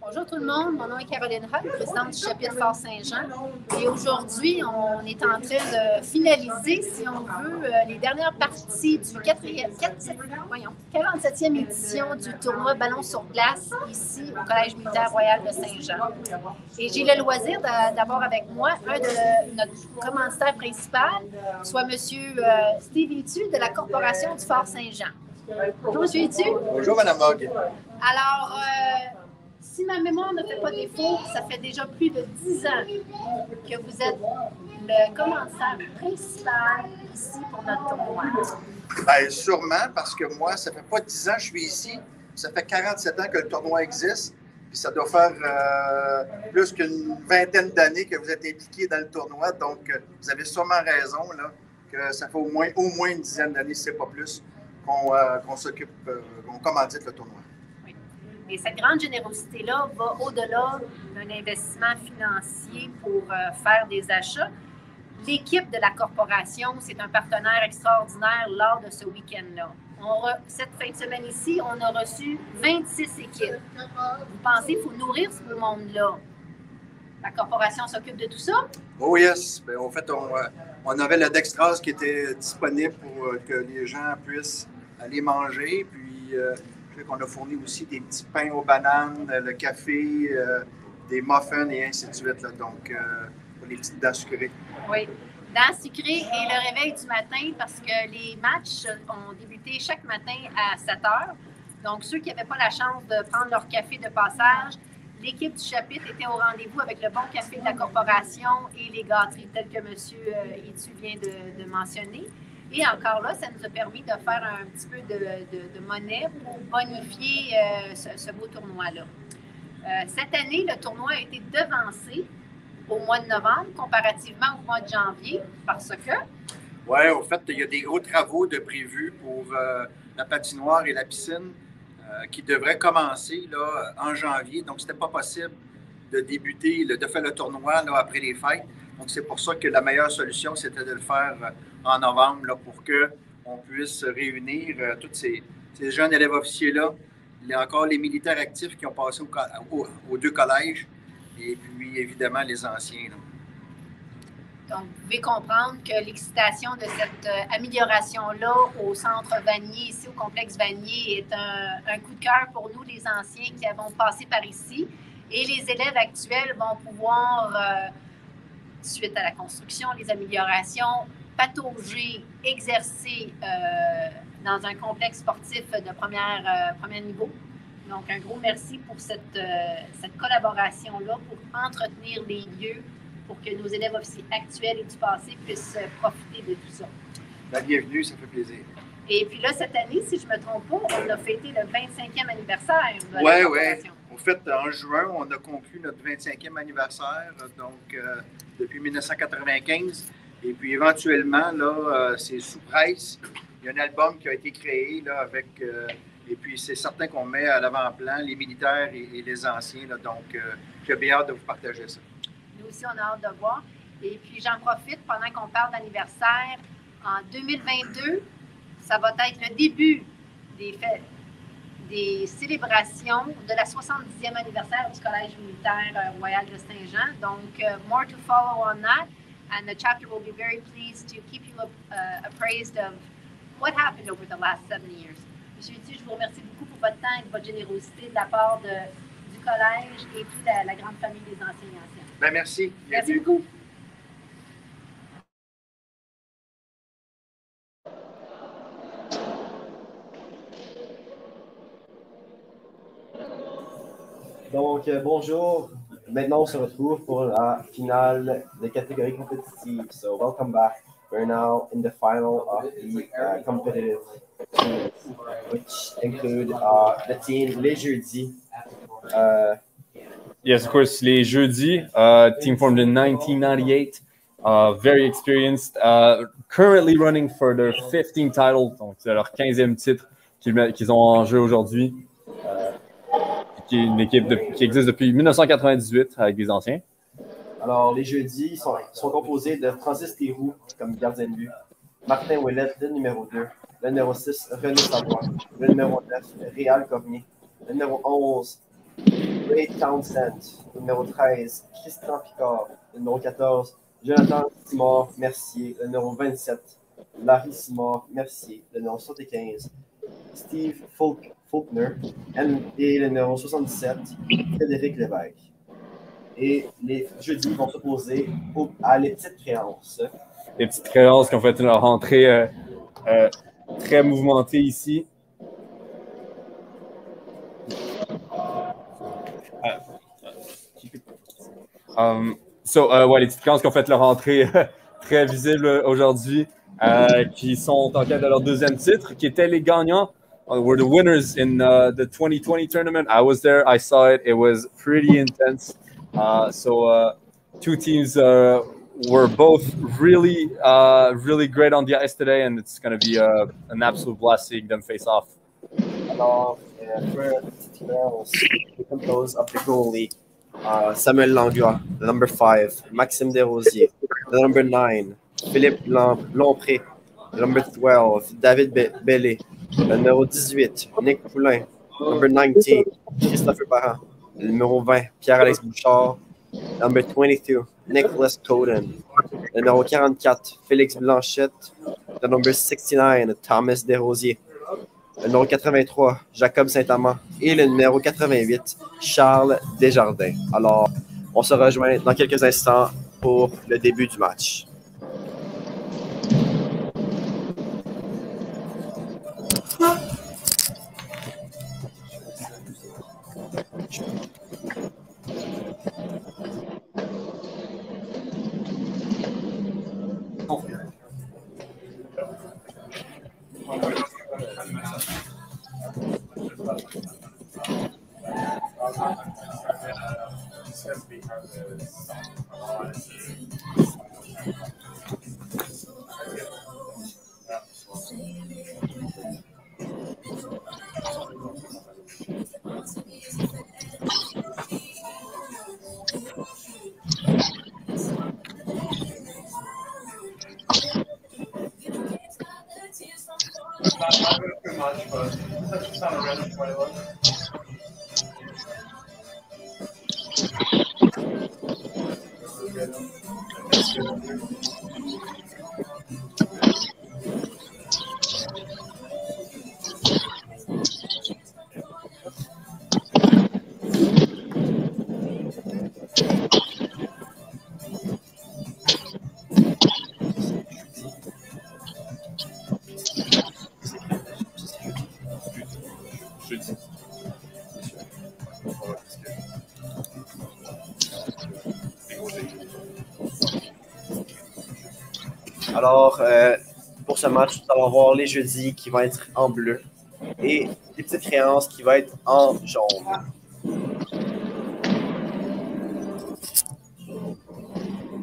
Bonjour tout le monde, mon nom est Caroline Hutt, présidente du chapitre Fort-Saint-Jean. Et aujourd'hui, on est en train de finaliser, si on veut, les dernières parties du 47e édition du tournoi Ballon sur glace ici au Collège militaire royal de Saint-Jean. Et j'ai le loisir d'avoir avec moi un de notre commanditaire principal, soit M. Steve Itu de la Corporation du Fort-Saint-Jean. Bonjour, M. Itu. Bonjour, Mme Mogg. Alors, si ma mémoire ne fait pas défaut, ça fait déjà plus de 10 ans que vous êtes le commanditaire principal ici pour notre tournoi. Bien, sûrement, parce que moi, ça fait pas 10 ans que je suis ici. Ça fait 47 ans que le tournoi existe. Puis ça doit faire plus qu'une vingtaine d'années que vous êtes impliqué dans le tournoi. Donc, vous avez sûrement raison là, que ça fait au moins une dizaine d'années, si ce n'est pas plus, qu'on s'occupe, qu'on commandite le tournoi. Et cette grande générosité-là va au-delà d'un investissement financier pour faire des achats. L'équipe de la corporation, c'est un partenaire extraordinaire lors de ce week-end-là. Cette fin de semaine ici, on a reçu 26 équipes. Vous pensez qu'il faut nourrir ce monde-là? La corporation s'occupe de tout ça? Oh yes! Bien, en fait, on avait le Dextras qui était disponible pour que les gens puissent aller manger. Puis, on a fourni aussi des petits pains aux bananes, le café, des muffins et ainsi de suite. Là. Donc, pour les petites dents sucrées. Oui, dents sucrées et le réveil du matin parce que les matchs ont débuté chaque matin à 7 heures. Donc, ceux qui n'avaient pas la chance de prendre leur café de passage, l'équipe du chapitre était au rendez-vous avec le bon café de la corporation et les gâteries telles que M. Itu vient de mentionner. Et encore là, ça nous a permis de faire un petit peu de monnaie pour bonifier ce beau tournoi-là. Cette année, le tournoi a été devancé au mois de novembre comparativement au mois de janvier parce que... Oui, au fait, il y a des gros travaux de prévus pour la patinoire et la piscine qui devraient commencer là, en janvier. Donc, ce n'était pas possible de débuter, de faire le tournoi là, après les fêtes. Donc, c'est pour ça que la meilleure solution, c'était de le faire en novembre là, pour qu'on puisse réunir tous ces jeunes élèves officiers-là. Il y a encore les militaires actifs qui ont passé aux deux collèges et puis, évidemment, les anciens. Là. Donc, vous pouvez comprendre que l'excitation de cette amélioration-là au centre Vanier, ici au complexe Vanier, est un coup de cœur pour nous, les anciens qui avons passé par ici. Et les élèves actuels vont pouvoir... suite à la construction, les améliorations, patauger, exercer dans un complexe sportif de premier niveau. Donc, un gros merci pour cette collaboration-là pour entretenir les lieux pour que nos élèves officiers actuels et du passé puissent profiter de tout ça. La bienvenue, ça fait plaisir. Et puis là, cette année, si je ne me trompe pas, on a fêté le 25e anniversaire de la corporation. Oui. En fait, en juin, on a conclu notre 25e anniversaire, donc depuis 1995. Et puis éventuellement, là, c'est sous presse. Il y a un album qui a été créé là, avec... et puis c'est certain qu'on met à l'avant-plan les militaires et les anciens. Là, donc, j'ai bien hâte de vous partager ça. Nous aussi, on a hâte de voir. Et puis, j'en profite pendant qu'on parle d'anniversaire. En 2022, ça va être le début des célébrations de la 70e anniversaire du Collège militaire royal de Saint-Jean. Donc, more to follow on that. And the chapter will be very pleased to keep you appraised of what happened over the last 7 years. Monsieur Itu, je vous remercie beaucoup pour votre temps et de votre générosité de la part du collège et toute la grande famille des anciens et anciennes. Bien, merci. Merci beaucoup. Donc, bonjour. Maintenant, on se retrouve pour la finale de catégorie compétitive. So, welcome back. We're now in the final of the competitive teams, which include the team Les Jeudis. Yes, of course, Les Jeudis, team formed in 1998, very experienced, currently running for their 15th title, donc c'est leur 15e titre qu'ils ont en jeu aujourd'hui. Qui est une équipe qui existe depuis 1998 avec des anciens. Alors, les jeudis sont composés de Francis Thiroux comme gardien de but, Martin Ouellette, le numéro 2, le numéro 6, René Savoie, le numéro 9, Réal Cormier, le numéro 11, Ray Townsend. Numéro 13, Christian Picard. Numéro 14, Jonathan Simard-Mercier. Le numéro 27, Larry Simard-Mercier. Le numéro 75, Steve Faulkner. Et le numéro 77, Frédéric Lévesque. Et les jeudis vont s'opposer à les petites créances. Les petites créances qui ont fait leur rentrée très mouvementée ici. Ouais, les petites créances qui ont fait leur entrée très visible aujourd'hui, qui sont en quête de leur deuxième titre, qui étaient les gagnants. Were the winners in the 2020 tournament. I was there, I saw it. It was pretty intense. Two teams were both really great on the ice today, and it's going to be an absolute blast seeing them face off. Alors, for the composed of the goalie, Samuel Langlois, the number 5, Maxime Desrosiers, the number 9, Philippe Lompré, the number 12, David Bellé, le numéro 18, Nick Poulain, number 19, Christopher Parent, le numéro 20, Pierre-Alex Bouchard, number 22, Nicholas Coden, le numéro 44, Félix Blanchette, the number 69, Thomas Desrosiers, le numéro 83, Jacob Saint-Amand, et le numéro 88, Charles Desjardins. Alors, on se rejoint dans quelques instants pour le début du match. Alors, pour ce match, nous allons voir les jeudis qui vont être en bleu et les petites créances qui vont être en jaune.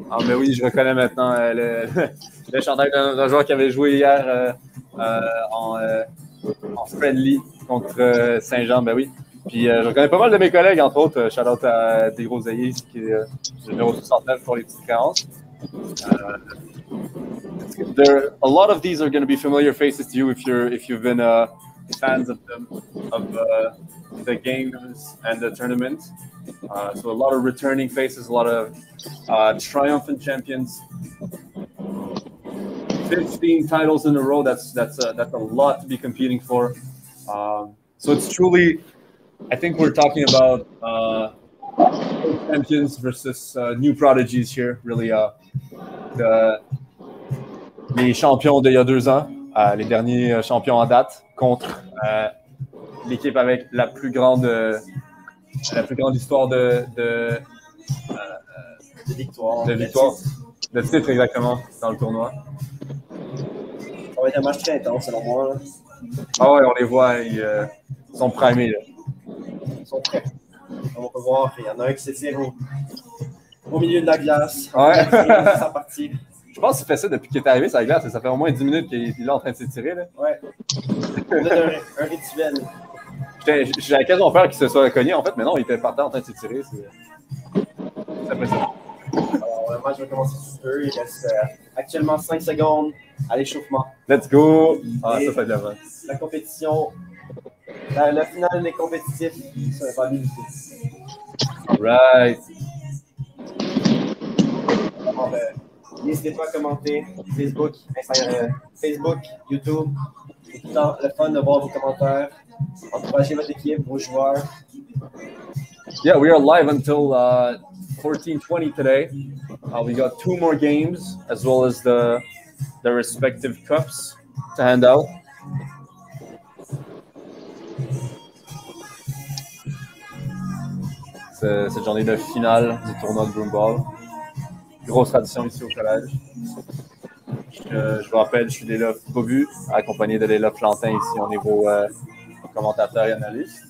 Ah, mais oui, je reconnais maintenant le chandail d'un joueur qui avait joué hier en friendly contre Saint-Jean. Ben oui. Puis je reconnais pas mal de mes collègues, entre autres. Shout-out à Desrosiers, qui est le numéro 69 pour les petites créances. A lot of these are going to be familiar faces to you if you've been fans of the games and the tournament. So a lot of returning faces, a lot of triumphant champions. 15 titles in a row. That's a lot to be competing for. So it's truly, I think we're talking about champions versus new prodigies here. Really, les champions d'il y a 2 ans, les derniers champions en date, contre l'équipe avec la plus grande histoire de victoire. De titre, exactement, dans le tournoi. Ça va être un match très intense, selon moi. Ah ouais, on les voit, ils sont primés. Là. Ils sont prêts. On peut voir, il y en a un qui s'étire au milieu de la glace. Ouais. C'est parti. Je pense qu'il fait ça depuis qu'il est arrivé sur la glace. Ça fait au moins 10 minutes qu'il est là en train de s'étirer. Là. Ouais. C'est un rituel. J'avais quasiment peur qu'il se soit cogné, en fait, mais non, il était partant en train de s'étirer. C'est impressionnant. Alors, le match va commencer sous peu. Il reste actuellement 5 secondes à l'échauffement. Let's go! Ah, ça fait bien. La compétition, la finale des compétitifs, ça va pas bien du tout. Right. Alors, n'hésitez pas à commenter Facebook, Instagram, Facebook, YouTube. C'est tout le temps le fun de voir vos commentaires. Encouragez votre équipe, vos joueurs. Yeah, we are live until 14:20 today. We got 2 more games as well as the respective cups to hand out. Cette journée de finale du tournoi de Broomball. Grosse tradition ici au collège. Je vous rappelle, je suis Léla Bobu, accompagné de Léla Plantin ici au niveau commentateur et analyste.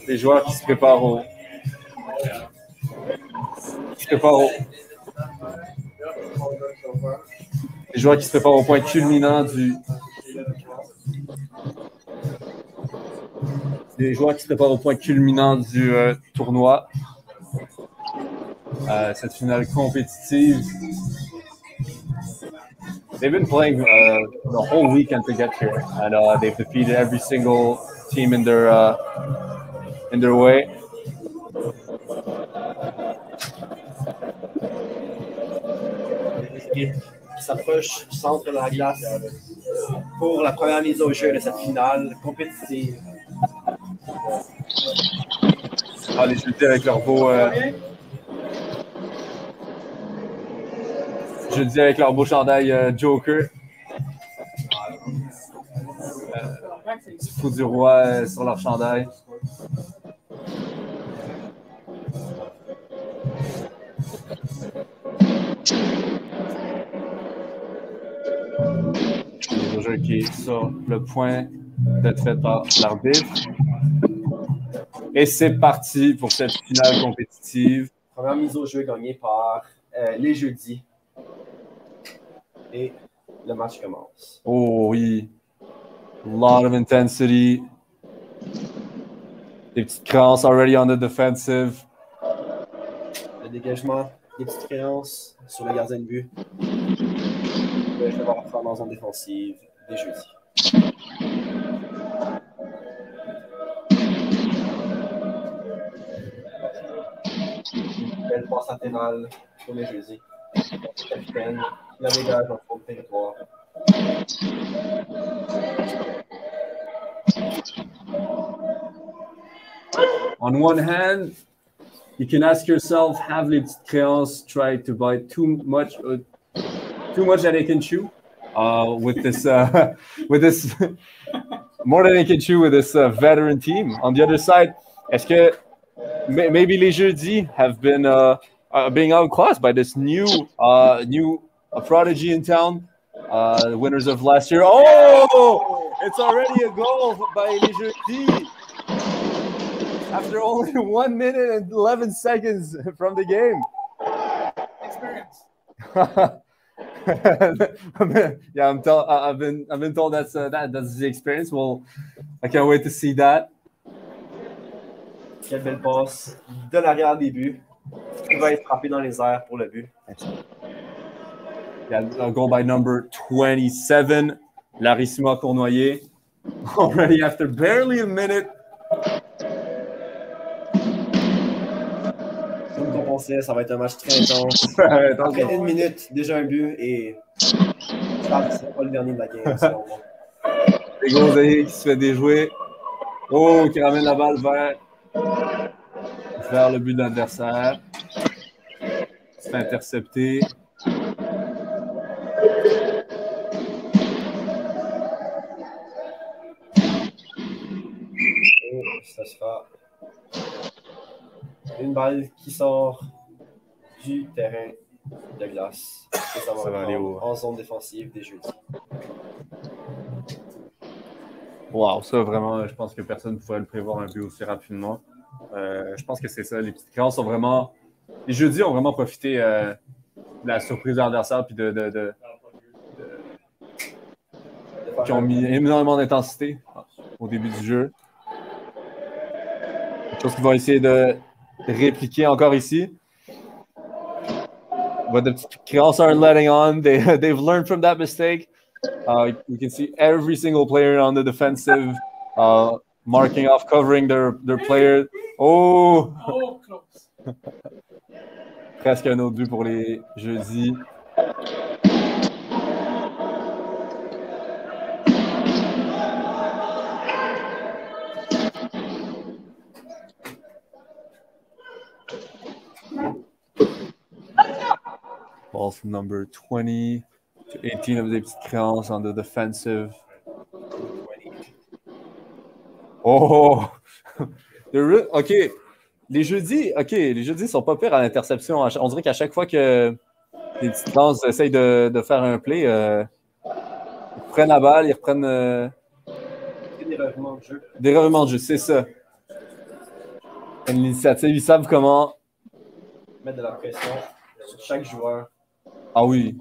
Les joueurs qui se préparent au point culminant du tournoi. Cette finale compétitive. They've been playing the whole weekend to get here, and they've defeated every single team in their way. Qui s'approche du centre de la glace pour la première mise au jeu de cette finale compétitive. Les jeudis avec leur beau chandail Joker. Du fou du roi sur leur chandail. Le jeu qui est sur le point d'être fait par l'arbitre. Et c'est parti pour cette finale compétitive. Première mise au jeu gagnée par les jeudis. Et le match commence. Oh oui. A lot of intensity. Des petites créances already on the defensive. Le dégagement, des petites créances sur le gardien de but. Je vais voir la en zone défensive des jeudis. Belle passe latérale pour les jeudis. Capitaine, la dégage dans son territoire. On one hand, you can ask yourself, have les petites créances try to bite too much that they can chew? With this more than they can chew with this veteran team. On the other side, est-ce que maybe les jeudis have been being outclassed by this new prodigy in town, the winners of last year? Oh, it's already a goal by les jeudis after only 1 minute and 11 seconds from the game. Experience. Yeah, I've been told that's the experience. Well, I can't wait to see that. Quelle belle passe de l'arrière des buts. Il va être frappé dans les airs pour le but. Yeah, a goal by number 27, Larissima Cournoyer. Already after barely a minute. Comme on pensait, ça va être un match très intense. Après 1 minute, déjà un but et je pense que ce n'est pas le dernier de la game. Les Gonzaïs qui se fait déjouer. Oh, qui ramène la balle vers le but de l'adversaire. C'est intercepté. Et ça sera une balle qui sort du terrain de glace. Et ça va aller en zone défensive des jeudis. Wow, ça vraiment, je pense que personne ne pouvait le prévoir un peu aussi rapidement. Je pense que c'est ça. Les petites créances sont vraiment. Les jeudis ont vraiment profité de la surprise de l'adversaire puis qui ont mis énormément d'intensité au début du jeu. Quelque chose qu'ils vont essayer de répliquer encore ici. But the créances aren't letting on. They've learned from that mistake. You can see every single player on the defensive marking off, covering their players. Oh! Oh, close. Presque un autre but pour les jeudis. Ball from number 20 to 18 of des petites créances on the defensive. Oh! OK. Les jeudis sont pas pires à l'interception. On dirait qu'à chaque fois que les petites lances essayent de faire un play, ils prennent la balle, ils reprennent Des revirements de jeu. des revirements de jeu, c'est ça. L'initiative, ils savent comment. Mettre de la pression sur chaque joueur. Ah oui.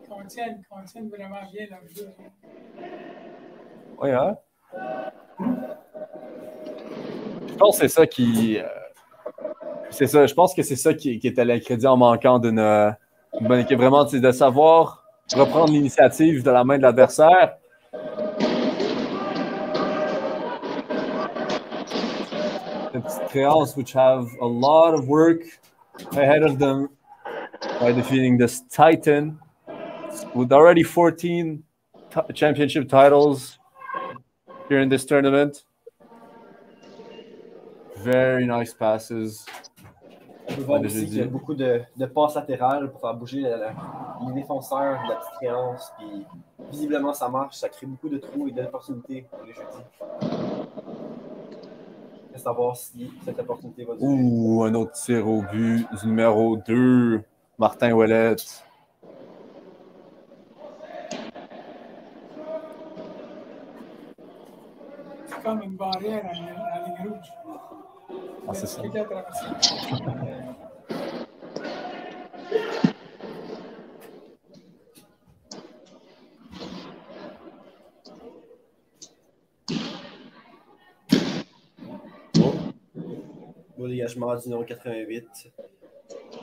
Contiennent vraiment bien leur jeu. Oui, hein? Je pense que c'est ça qui. C'est ça. Je pense que c'est ça qui était l'ingrédient manquant d'une bonne équipe. Vraiment, c'est de savoir reprendre l'initiative de la main de l'adversaire. The petites créances, which have a lot of work ahead of them by defeating this Titan with already 14 championship titles here in this tournament. Very nice passes. On peut voir aussi qu'il y a beaucoup de passes latérales pour faire bouger les défenseurs de la petite créance. Puis visiblement, ça marche. Ça crée beaucoup de trous et d'opportunités pour les jeudis. Reste à voir si cette opportunité va durer. Ouh, un autre tir au but du numéro 2, Martin Ouellette. C'est comme une barrière à la ligne rouge. Ah, c'est ça. Beau dégagement du numéro 88,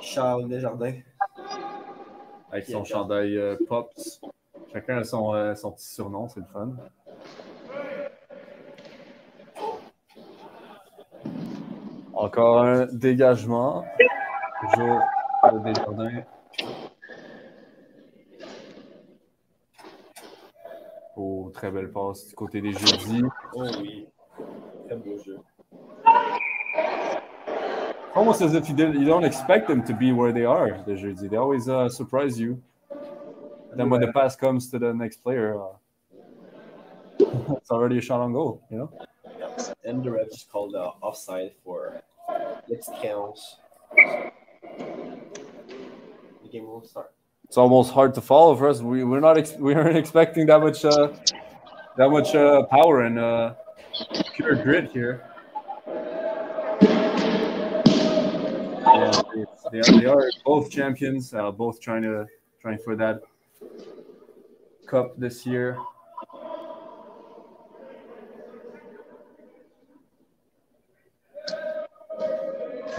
Charles Desjardins. Avec son chandail Pops. Chacun a son petit surnom, c'est le fun. Encore un dégagement. Toujours le Desjardins. Oh, très belle passe du côté des jeudis. Oh oui, très beau jeu. Almost as if you don't expect them to be where they are, the jeudi. They always surprise you. Then when the pass comes to the next player, it's already a shot on goal, you know? And the ref just called offside for let's count. The game will start. It's almost hard to follow for us. We weren't expecting that much power and pure grit here. They are both champions, both trying for that cup this year.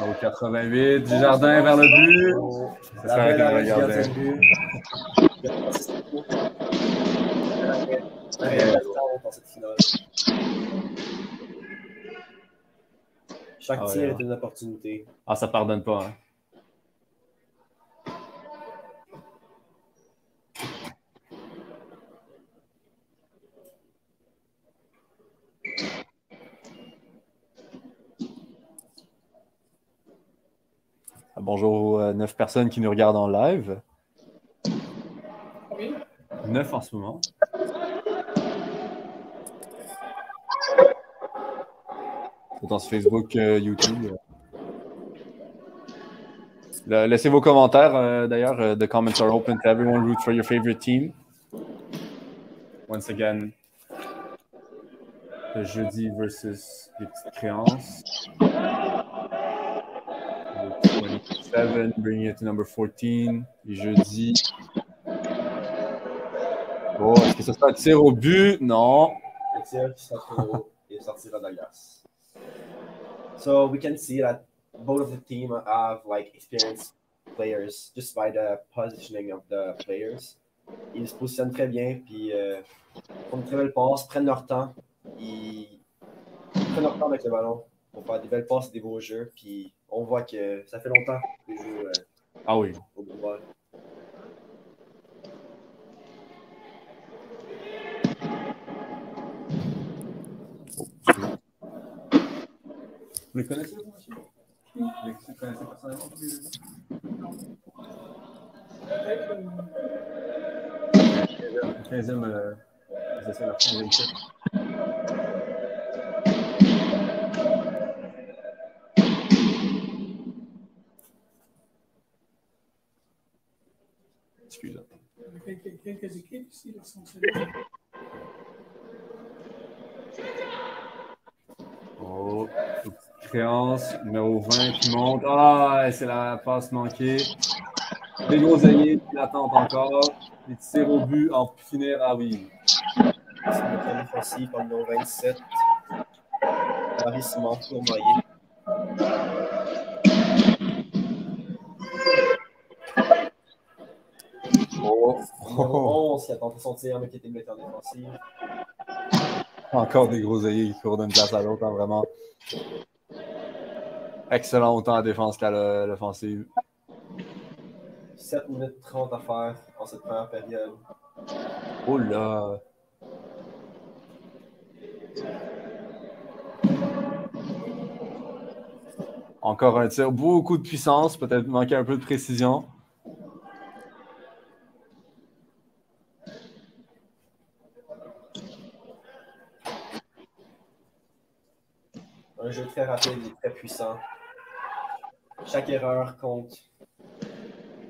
Au 88, Desjardins vers le but. Ça serait de regarder. Chaque tir est une opportunité. Ah, ça pardonne pas. Hein. Bonjour aux 9 personnes qui nous regardent en live. Oui. 9 en ce moment. Autant sur Facebook, YouTube. Laissez vos commentaires. D'ailleurs, the comments are open to everyone. Root for your favorite team. Once again, le jeudi versus les petites créances. 27, bringing it to number 14. Les jeudis. Oh, est-ce que ça sera un tir au but? Non. Le tir qui sera trop haut et sortira de la glace. So we can see that both of the team have like experienced players just by the positioning of the players. Ils se positionnent très bien, puis font une très belle passe, prennent leur temps, ils prennent leur temps avec le ballon pour faire des belles passes et des beaux jeux. Puis on voit que ça fait longtemps qu'ils jouent Ah oui. au football. Vous les connaissez, vous, monsieur? Vous les connaissez personnellement? Peut-être 15e, c'est la 15e titre. Excusez. quelques équipes ici là, sont solides. Oh, petite créance, numéro 20 qui monte. Ah, c'est la passe manquée. Les groseilliers qui l'attendent encore. Les tirs au but en finir. Ah oui. C'est le défensif en numéro 27. Marie-Simon Tournoyer. Oh. Numéro 11 qui a tenté son tir, mais qui était blessé en défensive. Encore des groseilliers qui courent d'une place à l'autre. Hein, vraiment. Excellent autant à défense qu'à l'offensive. 7 minutes 30 à faire en cette première période. Oh là! Encore un tir, beaucoup de puissance, peut-être manquer un peu de précision. Un jeu très rapide et très puissant. Chaque erreur compte.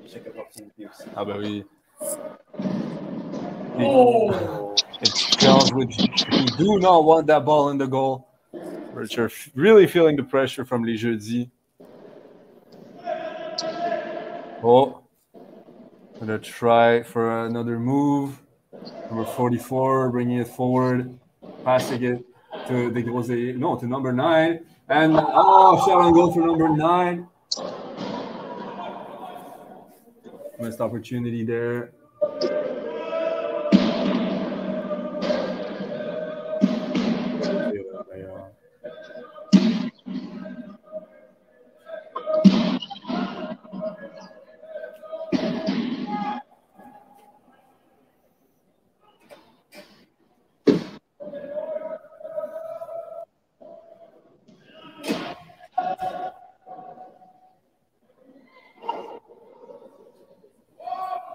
Chaque opportunité aussi. Ah ben oui. Oh! It's Charles which you do not want that ball in the goal. But you're really feeling the pressure from les jeudis. Oh. Gonna try for another move. Number 44, bringing it forward. Passing it to the groseilliers. No, to number 9. And oh, shot on goal for number 9. Missed opportunity there.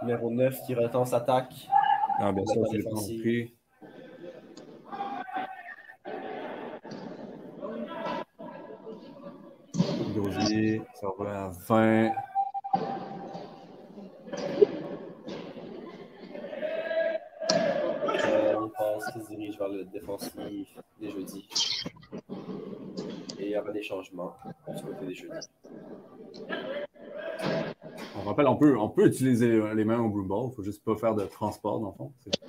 Numéro 9 qui retente sa attaque. Ah, bien sûr, c'est le compris. Grosier, ça va à 20. Une passe qui se dirige vers le défensif des jeudis. Et il y aura des changements du côté des jeudis. On rappelle, on peut utiliser les mains au blue ball, il ne faut juste pas faire de transport, dans le fond. C'est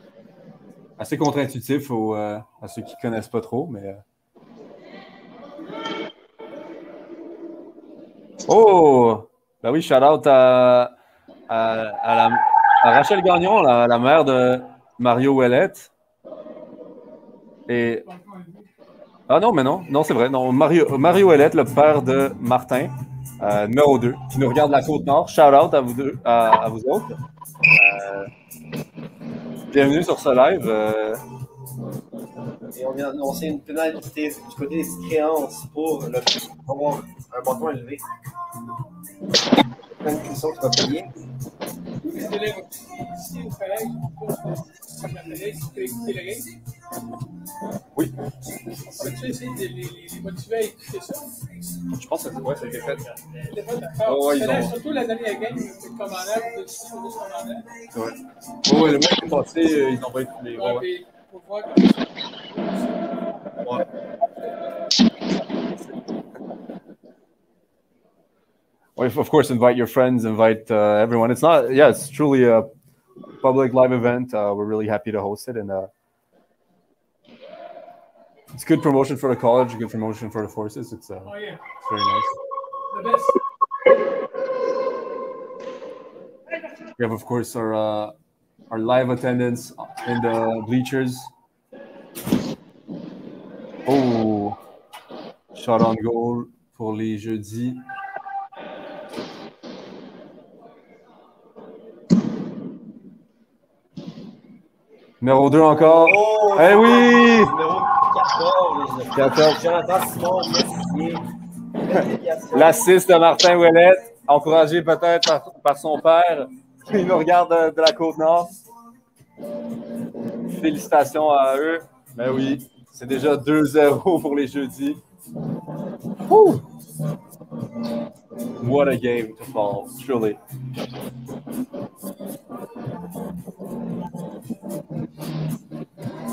assez contre-intuitif à ceux qui ne connaissent pas trop, mais... Oh! Ben oui, shout-out à Rachel Gagnon, la mère de Mario Ouellette. Et... Ah non, mais non, c'est vrai. Non, Mario Ouellette, le père de Martin, numéro 2, qui nous regarde de la Côte-Nord. Shout-out à vous deux, à vous autres. Bienvenue sur ce live. Et on vient d'annoncer une pénalité du côté des créances pour avoir un bâton élevé. Une question qui va payer. Ici, au collège, comme la collège, tu peux écouter le game. Oui. Peux-tu essayer de les motiver à écouter ça? Je pense que ça a été fait. D'accord. Surtout la dernière game, le commandant, le 6 ou 10 commandants. Ouais. Ouais, le mec est passé, ils ont pas écouté les voix. Ouais, pour voir comment ça. Ouais. Well, of course, invite your friends, invite everyone. It's truly a public live event. We're really happy to host it, and it's good promotion for the college, good promotion for the forces. It's very nice. The best. We have, of course, our live attendance in the bleachers. Oh! Shot on goal pour les jeudis. Numéro 2 encore. Oh, Eh oui! Numéro 14. 14. Jonathan Simon Messier. L'assist de Martin Ouellette, encouragé peut-être par son père, qui nous regarde de la Côte-Nord. Félicitations à eux. Ben oui, c'est déjà 2-0 pour les jeudis. Woo! What a game to follow, truly.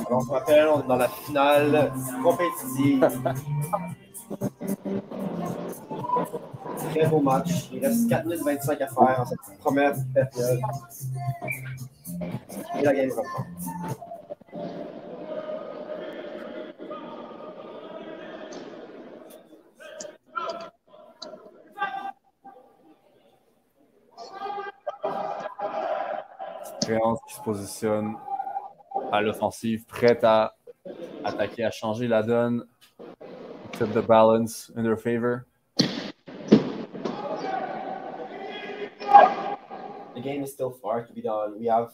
Alors, on se rappelle, on est dans la finale compétitive. Très beau match. Il reste 4 minutes 25 à faire en cette première période. Et la game reprend. Créance qui se positionne à l'offensive, prête à attaquer, à changer la donne. Tip the balance in their favor. The game is still far to be done. We have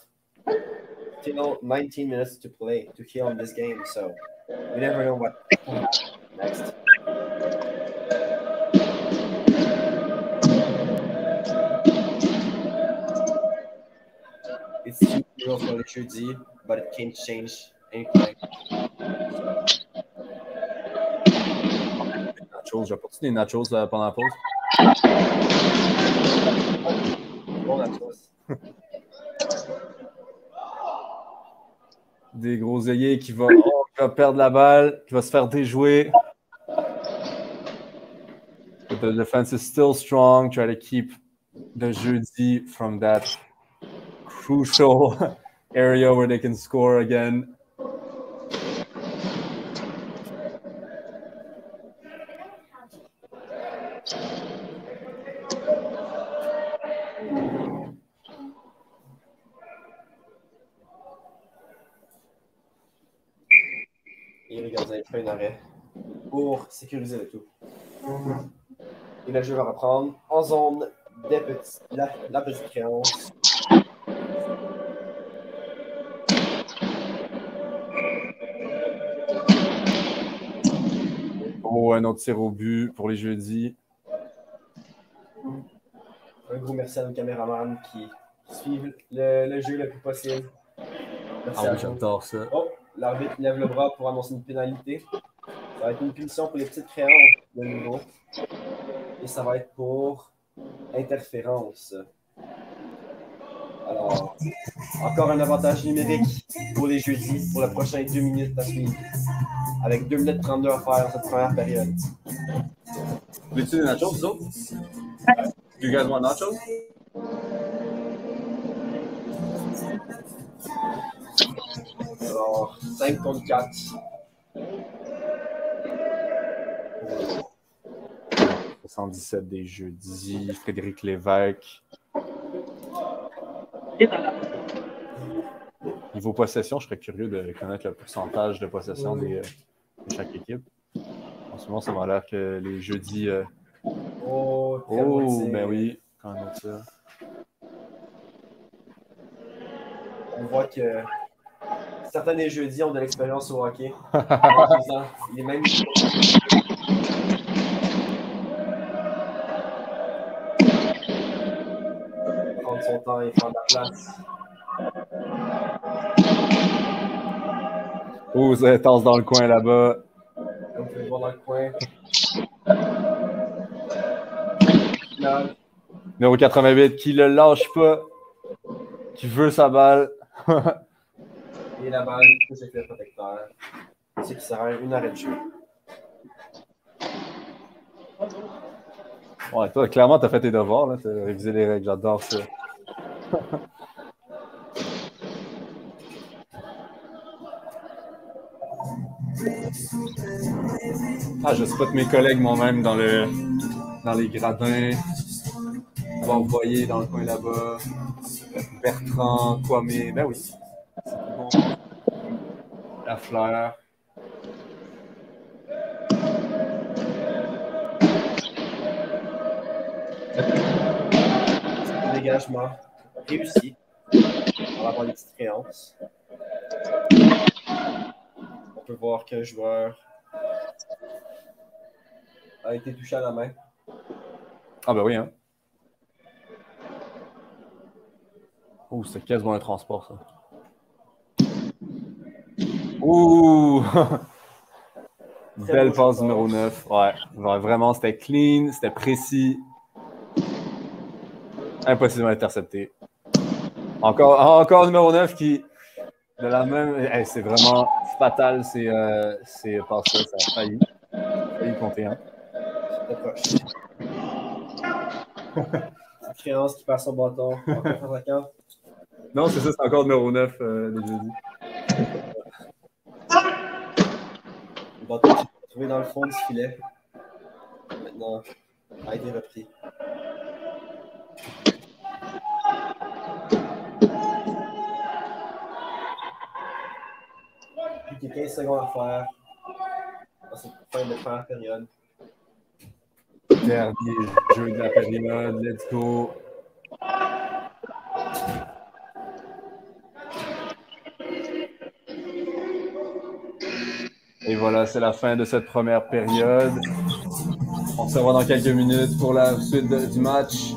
still 19 minutes to play to kill in this game, so we never know what will happen next. It's 2-0 for the jeudi, but it can change anytime. Nachos, j'apporte des nachos pendant la pause. Bon nachos. Des gros œillets qui va perdre la balle, qui va se faire déjouer. But the defense is still strong. Try to keep the jeudi from that crucial area where they can score again. Et le gardien fait un arrêt pour sécuriser le tout. Et le jeu va reprendre en zone des la petite créance. Oh, un autre tir au but pour les jeudis. Un gros merci à nos caméramans qui suivent le jeu le plus possible. Merci à Ah oui, vous. j'adore ça. Oh, l'arbitre lève le bras pour annoncer une pénalité. Ça va être une punition pour les petites créances de nouveau. Et ça va être pour interférence. Alors, encore un avantage numérique pour les jeudis pour les prochaines 2 minutes à suivre. Avec 2 minutes 32 à faire dans cette première période. Voulez-tu des nachos, vous autres? Do you guys want nachos? Alors, 5 contre 4. « 77 des jeudis, Frédéric Lévesque. Niveau possession, je serais curieux de connaître le pourcentage de possession de chaque équipe. En ce moment, ça m'a l'air que les jeudis. Oh, très beau tir. Ben oui, quand même ça. On voit que certains des jeudis ont de l'expérience au hockey. Il est même. Prendre son temps et prendre la place. Oh, ça tasse dans le coin là-bas. Comme vous pouvez le voir dans le coin. Final. Numéro 88 qui le lâche pas, qui veut sa balle. Et la balle touche avec le protecteur. C'est qui sera une arrêt de jeu. Ouais, toi, clairement, t'as fait tes devoirs, là. T'as révisé les règles, j'adore ça. Ah, je spot mes collègues moi-même dans les gradins. On va envoyer dans le coin là-bas. Bertrand, Kwame, ben oui. C'est bon. La fleur. Dégagement réussi. On va avoir des petites créances. On peut voir qu'un joueur a été touché à la main. Ah ben oui, hein. Ouh, c'est quasiment un transport, ça. Ouh! Belle passe numéro 9. Ouais, vraiment, c'était clean, c'était précis. Impossible à intercepter. Encore numéro 9 qui, de la même... Hey, c'est vraiment fatal, c'est passes-là, ça a failli. Compter, hein. Petite créance qui passe son bâton. Encore attaquant. Non, c'est ça, c'est encore numéro 9 de jeudi. Le bâton qui est trouvé dans le fond du filet. Maintenant, a été repris. Plus que 15 secondes à faire dans cette fin de première période. Dernier jeu de la période, let's go. Et voilà, c'est la fin de cette première période. On se revoit dans quelques minutes pour la suite du match.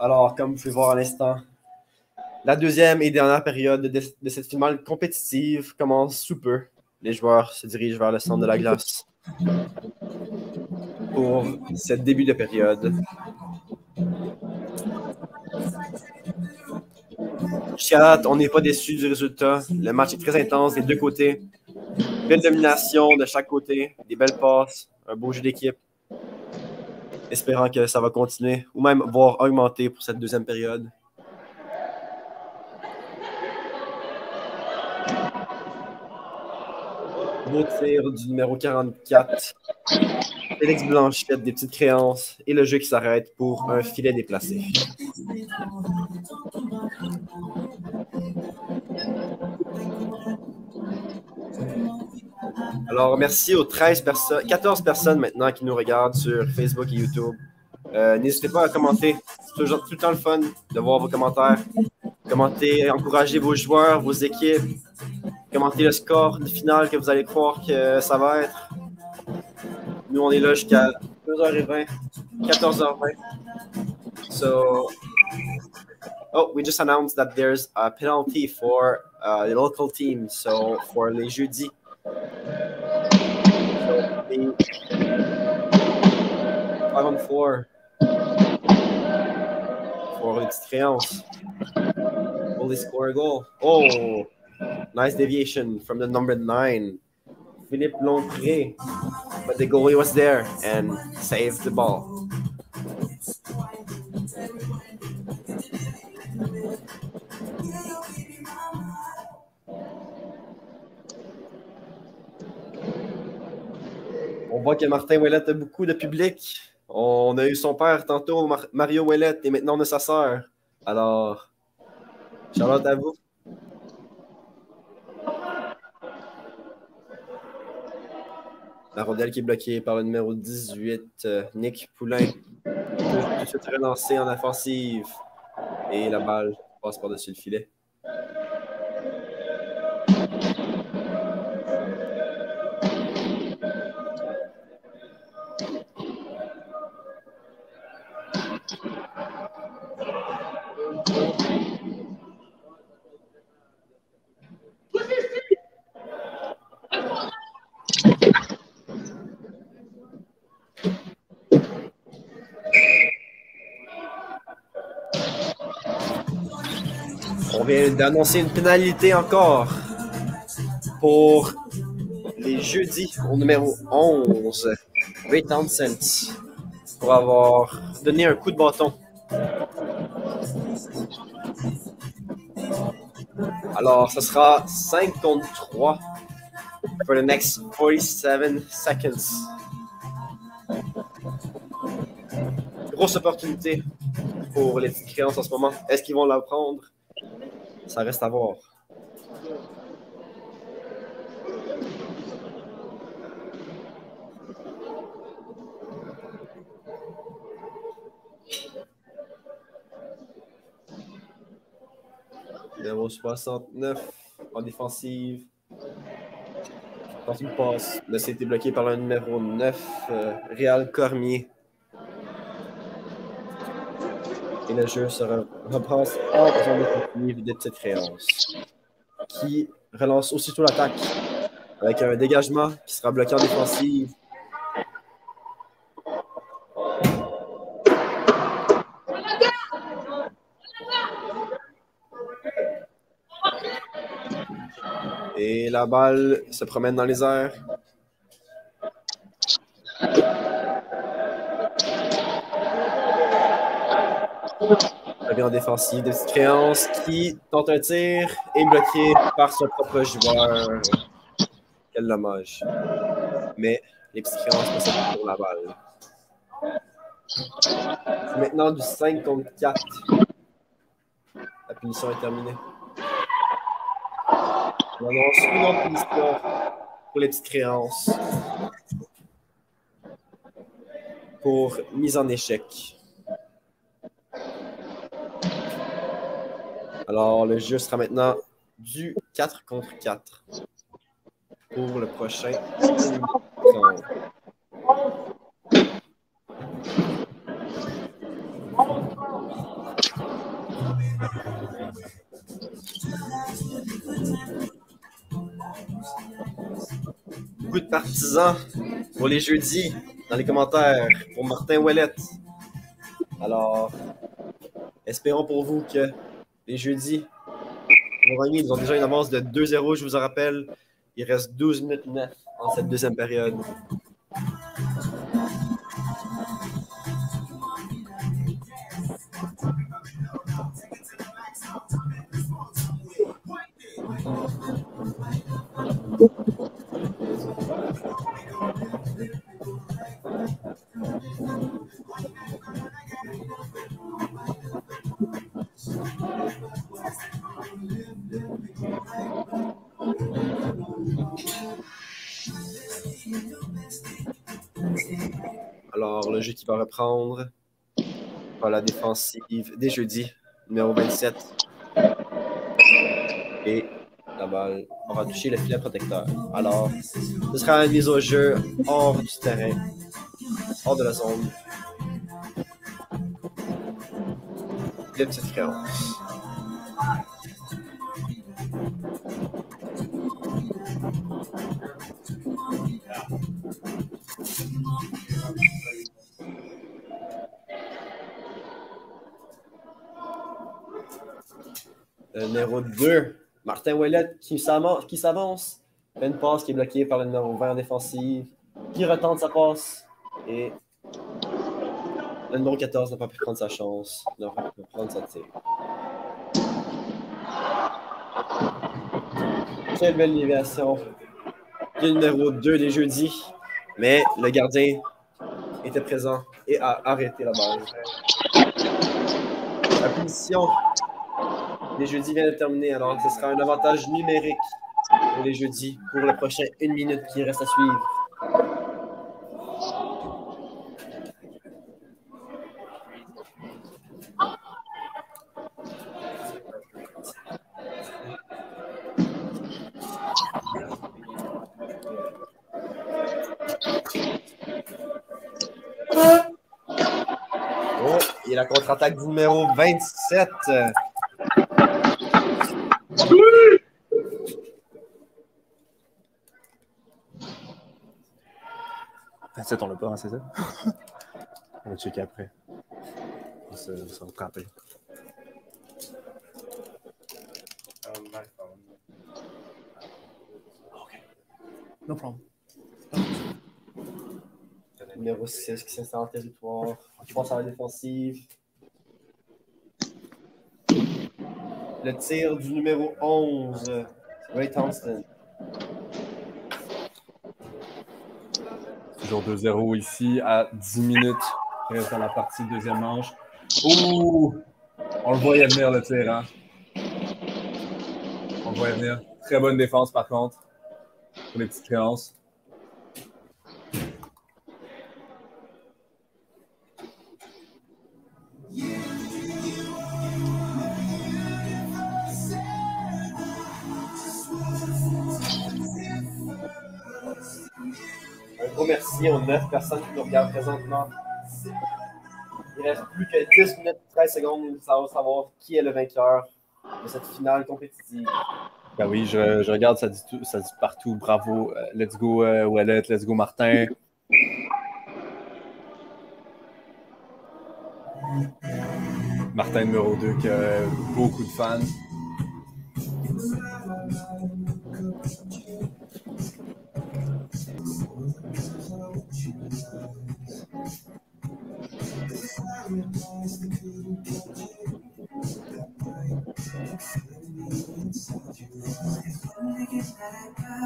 Alors, comme vous pouvez voir à l'instant, la deuxième et dernière période de cette finale compétitive commence sous peu. Les joueurs se dirigent vers le centre de la glace pour ce début de période. Jusqu'à date, on n'est pas déçu du résultat. Le match est très intense des deux côtés. Belle domination de chaque côté, des belles passes, un beau jeu d'équipe. Espérant que ça va continuer ou même voire augmenter pour cette deuxième période. Beau tir du numéro 44. Félix Blanchette, des petites créances et le jeu qui s'arrête pour un filet déplacé. Alors, merci aux 14 personnes maintenant qui nous regardent sur Facebook et YouTube. N'hésitez pas à commenter. C'est toujours tout le temps le fun de voir vos commentaires. Commentez, encouragez vos joueurs, vos équipes. Commentez le score du final que vous allez croire que ça va être. Nous, on est là jusqu'à 2h20, 14h20. So, we just announced that there's a penalty for the local team. So, for les jeudis. So, 5-on-4 pour une petite créance. Will they score a goal? Oh, nice deviation from the number 9, Philippe Lompré. But the goalie was there and saved the ball. On voit que Martin Ouellette a beaucoup de public. On a eu son père tantôt, Mario Ouellette, et maintenant on a sa sœur. Alors, Charlotte, à vous. La rondelle qui est bloquée par le numéro 18, Nick Poulain. Tout de suite relancé en offensive. Et la balle passe par-dessus le filet. On vient d'annoncer une pénalité encore pour les jeudis au numéro 11, Ray Townsend, pour avoir donné un coup de bâton. Alors, ce sera 5 contre 3 for the next 47 seconds. Grosse opportunité pour les petites créances en ce moment. Est-ce qu'ils vont la prendre? Ça reste à voir. Numéro 69 en défensive. Tente une passe. Là, c'était bloqué par le numéro 9, Réal Cormier. Et le jeu se reprend en zone défensive des petites créances, qui relance aussitôt l'attaque avec un dégagement qui sera bloqué en défensive. Et la balle se promène dans les airs. Revient en défensive de petites créances qui tente un tir et bloqué par son propre joueur. Quel dommage. Mais les petites créances possèdent pour la balle. C'est maintenant du 5 contre 4. La punition est terminée. On annonce une autre punition pour les petites créances. Pour mise en échec. Alors, le jeu sera maintenant du 4 contre 4 pour le prochain round. Beaucoup de partisans pour les jeudis dans les commentaires pour Martin Ouellette. Alors, espérons pour vous que les jeudis vont gagner. Ils ont déjà une avance de 2-0, je vous en rappelle. Il reste 12 minutes 9 en cette deuxième période. Alors, le jeu qui va reprendre par la défensive des jeudis, numéro 27. Et la balle aura touché le filet protecteur. Alors, ce sera une mise au jeu hors du terrain, hors de la zone. Les petites créances. Le numéro 2, Martin Ouellette qui s'avance. Fait une passe qui est bloquée par le numéro 20 en défensive, qui retente sa passe. Et le numéro 14 n'a pas pu prendre sa chance, n'a pas pu prendre sa tir. Quelle belle déviation du numéro 2 des jeudis. Mais le gardien était présent et a arrêté la balle. La punition Les jeudis viennent de terminer, alors ce sera un avantage numérique pour les jeudis pour le prochain 1 minute qui reste à suivre. Oh, et la contre-attaque du numéro 27. 27, on l'a pas, hein, c'est ça? On va checker après. Ça va frapper. OK. No problem. Numéro 6 qui s'installe en territoire. Je pense à la défensive. Le tir du numéro 11, Ray Thompson. Toujours 2-0 ici à 10 minutes. Il reste dans la partie de deuxième manche. Ouh! On le voyait venir le tir, hein? On le voyait venir. Très bonne défense par contre. Pour les petites créances. Un gros merci aux 9 personnes qui nous regardent présentement. Il reste plus que 10 minutes 13 secondes pour savoir qui est le vainqueur de cette finale compétitive. Ben oui, je regarde, ça dit partout. Bravo. Let's go, Wallet. Let's go, Martin. Martin numéro 2 qui a beaucoup de fans.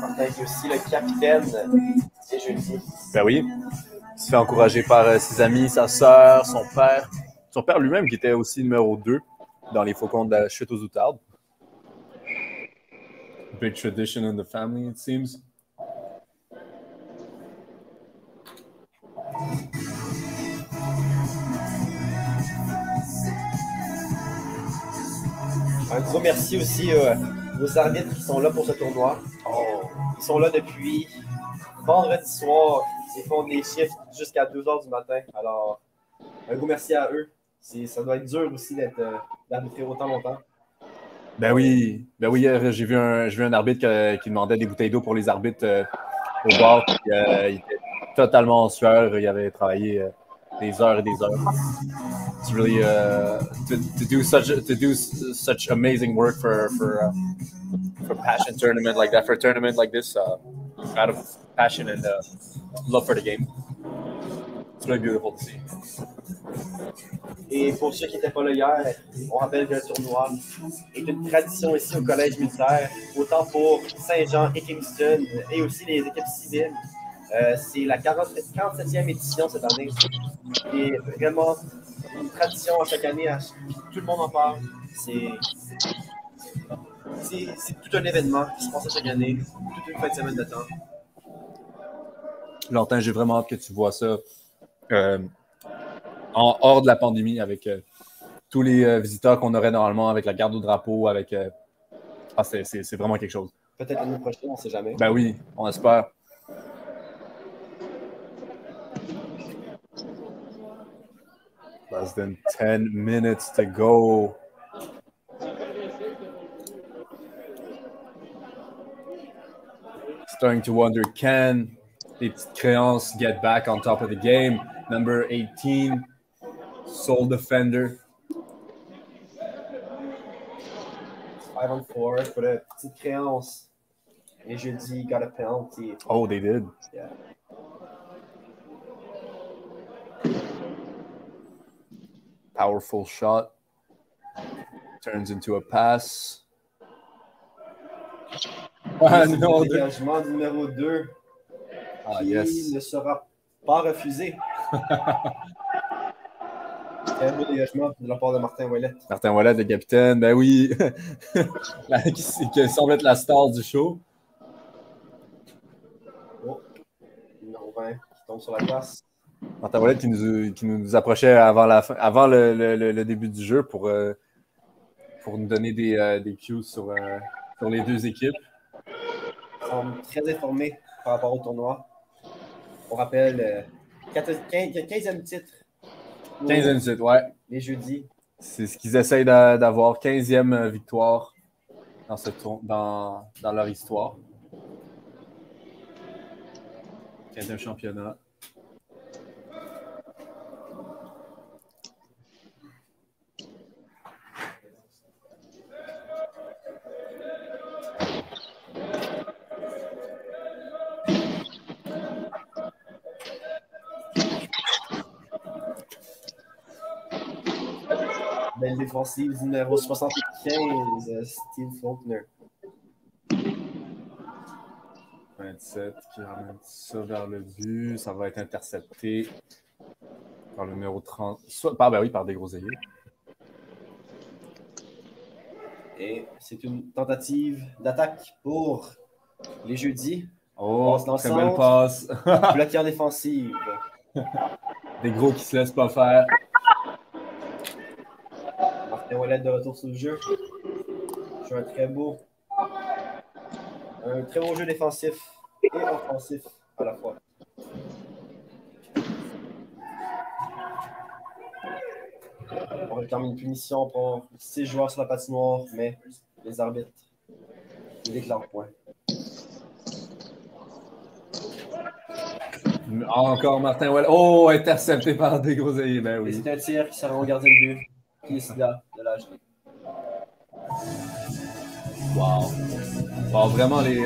Martin qui est aussi le capitaine des jeudis. Ben oui. Il se fait encourager par ses amis, sa sœur, son père. Son père lui-même qui était aussi numéro 2 dans les Faucons de la chute aux outardes. Big tradition in the family, it seems. Un gros merci aussi aux arbitres qui sont là pour ce tournoi. Ils sont là depuis vendredi soir. Ils font des chiffres jusqu'à 2 h du matin. Alors, un gros merci à eux. Ça doit être dur aussi d'arbitrer autant longtemps. Ben oui, hier, j'ai vu un arbitre qui demandait des bouteilles d'eau pour les arbitres au bar. Puis, il était totalement en sueur. Il avait travaillé des heures et des heures. It's really to do such amazing work for passion tournament like that, for a tournament like this, out of passion and love for the game. It's really beautiful to see. Et pour ceux qui n'étaient pas là hier, on rappelle que le tournoi est une tradition ici au Collège militaire, autant pour Saint-Jean et Kingston, et aussi les équipes civiles. C'est la 47e édition cette année. Et vraiment une tradition à chaque année, tout le monde en parle. C'est tout un événement qui se passe à chaque année, toute une fin de semaine de temps. Longtemps, j'ai vraiment hâte que tu vois ça hors de la pandémie avec tous les visiteurs qu'on aurait normalement, avec la garde au drapeau, avec. C'est vraiment quelque chose. Peut-être l'année prochaine, on ne sait jamais. Ben oui, on espère. Less than 10 minutes to go. Starting to wonder, can les petites créances get back on top of the game? Number 18, sole defender. 5-on-4 pour la petite créance. Et jeudi, got a penalty. Oh, they did. Yeah. Powerful shot. Turns into a pass. Ah, non, dégagement du numéro 2 qui yes. ne sera pas refusé. Très beau dégagement de la part de Martin Ouellet. Martin Ouellet, le capitaine, ben oui, qui semble être la star du show. Oh, numéro 20 qui tombe sur la glace. Martin Ouellet qui nous approchait avant le début du jeu pour nous donner des cues sur les deux équipes. Il semble très informé par rapport au tournoi. On rappelle 15e titre. 15e titre, ouais. Les jeudis. C'est ce qu'ils essayent d'avoir. 15e victoire dans leur histoire. 15e championnat. Belle défensive, numéro 75, Steve Faulkner. 27 qui ramène ça vers le but. Ça va être intercepté par le numéro 30. Par des gros ailiers. Et c'est une tentative d'attaque pour les jeudis. Oh, Passe dans le très belle centre. passe. Bloqué en défensive. Des gros qui se laissent pas faire. Martin Ouellet de retour sur le jeu. Joue un très beau jeu défensif et offensif à la fois. On réclame une punition pour 6 joueurs sur la patinoire, mais les arbitres ne déclarent point. Encore Martin Ouellet. Oh, intercepté par des gros ailiers. Ben Et oui. c'est un tir qui sera au gardien de but, qui est là de l'âge. Wow. Bon, vraiment, les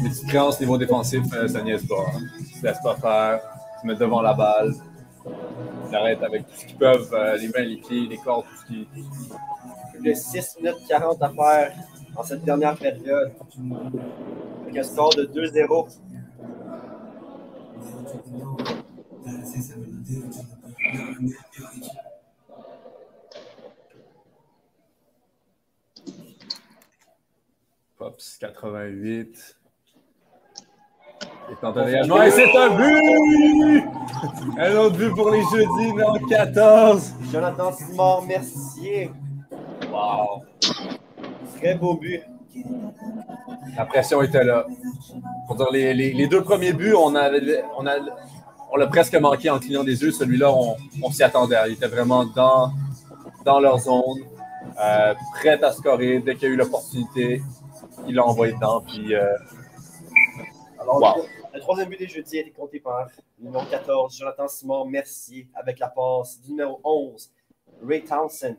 petites créances niveau défensif, ça niaise pas. Hein. Ils se laissent pas faire. Ils se mettent devant la balle. Ils arrêtent avec tout ce qu'ils peuvent, les mains, les pieds, les corps, tout ce qui. Il y a 6 minutes 40 à faire en cette dernière période. Avec un score de 2-0. Pops 88. Et c'est un but! Un autre but pour les jeudis, numéro 14. Jonathan Simard-Mercier. Wow! Très beau but. La pression était là. Pour dire, les deux premiers buts, on l'a presque manqué en clignant des yeux. Celui-là, on s'y attendait. Il était vraiment dans leur zone, prêt à scorer. Dès qu'il y a eu l'opportunité, il l'a envoyé dedans. Puis, Alors, wow. Le troisième but des jeudis a été compté par le numéro 14, Jonathan Simard-Mercier, avec la passe du numéro 11, Ray Townsend.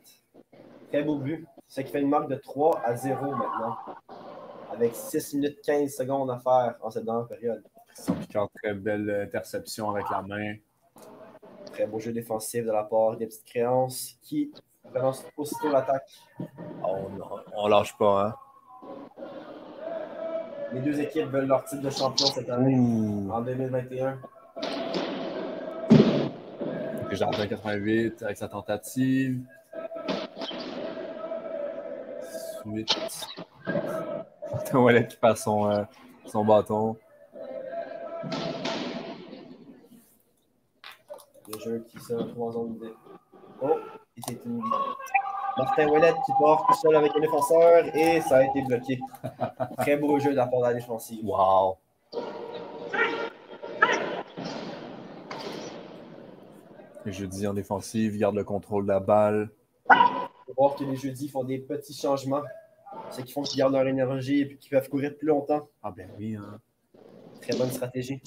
Très beau but. Ce qui fait une marque de 3-0 maintenant. Avec 6 minutes 15 secondes à faire en cette dernière période. Très belle interception avec la main. Très beau jeu défensif de la part des petites créances qui relancent aussitôt l'attaque. On lâche pas, hein? Les deux équipes veulent leur titre de champion cette année, en 2021. Jardin 88 avec sa tentative. Suite. Ouellet qui perd son bâton. Le jeu qui se retrouve en zone de... Oh, et c'est une... Martin Ouellet qui part tout seul avec le défenseur et ça a été bloqué. Très beau jeu de la part de la défensive. Wow! Les jeudis en défensive, garde le contrôle de la balle. On peut voir que les jeudis font des petits changements. Ce qui font qu'ils gardent leur énergie et qu'ils peuvent courir plus longtemps. Ah ben oui, hein. Très bonne stratégie.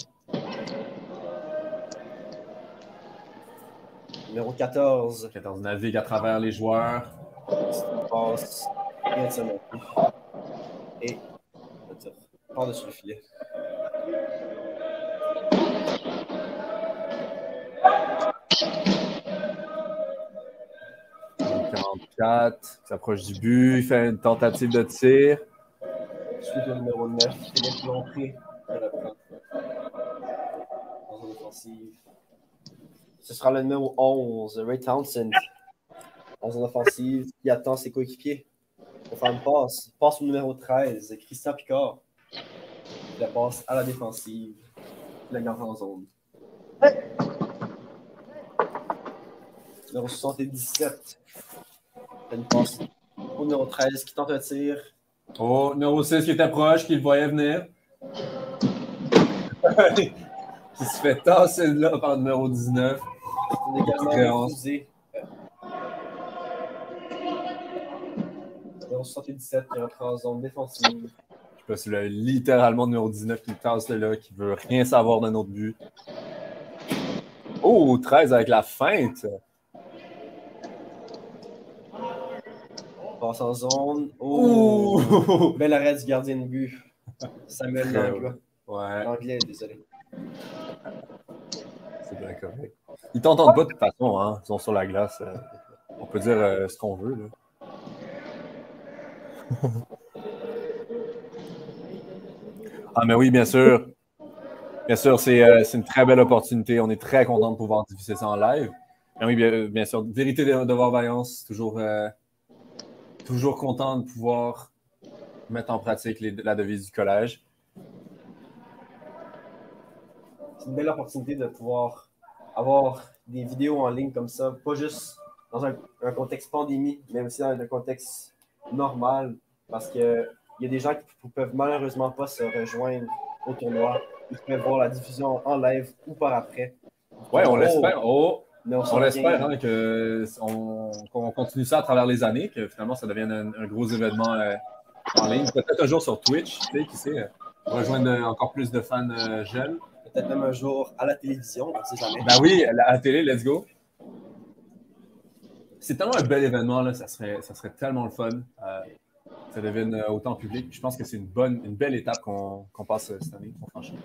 Numéro 14. 14 navigue à travers les joueurs. Passe. Rien de ça non plus. Et par-dessus le filet. Donc, 44, s'approche du but, il fait une tentative de tir. Suite au numéro 9, Philippe Lompré. Dans une offensive. Ce sera le numéro 11, Ray Townsend, en zone offensive, qui attend ses coéquipiers pour faire une passe. Passe au numéro 13, Christian Picard. La passe à la défensive. La garde en zone. Numéro 77. Une passe au numéro 13 qui tente un tir. Oh, numéro 6 qui était proche, qui le voyait venir. Qui se fait tasser là par le numéro 19. C'est également refusé. Numéro 77 qui rentre en zone défensive. Je sais pas si c'est littéralement le numéro 19 qui tasse là, qui veut rien savoir d'un autre but. Oh, 13 avec la feinte. Passe en zone. Oh! Bel arrêt du gardien de but. Samuel Langlois. Ouais. L'anglais, désolé. C'est bien correct. Ils t'entendent pas de toute façon, hein. Ils sont sur la glace. On peut dire ce qu'on veut, là. Ah, mais oui, bien sûr. Bien sûr, c'est une très belle opportunité. On est très content de pouvoir diffuser ça en live. Mais oui, bien sûr, vérité devoir vaillance, toujours content de pouvoir mettre en pratique la devise du collège. C'est une belle opportunité de pouvoir avoir des vidéos en ligne comme ça, pas juste dans un contexte pandémie, mais aussi dans un contexte normal, parce qu'il y a des gens qui ne peuvent malheureusement pas se rejoindre au tournoi. Ils peuvent voir la diffusion en live ou par après. Ouais, on l'espère. On l'espère hein, qu'on continue ça à travers les années, que finalement ça devienne un gros événement en ligne. Peut-être un jour sur Twitch, tu sais, qui sait, rejoindre encore plus de fans jeunes. Peut-être même un jour à la télévision, on ne sait jamais. Ben oui, à la télé, let's go. C'est tellement un bel événement, là, ça serait tellement le fun. Ça devienne autant public. Je pense que c'est une belle étape qu'on passe cette année, qu'on franchit.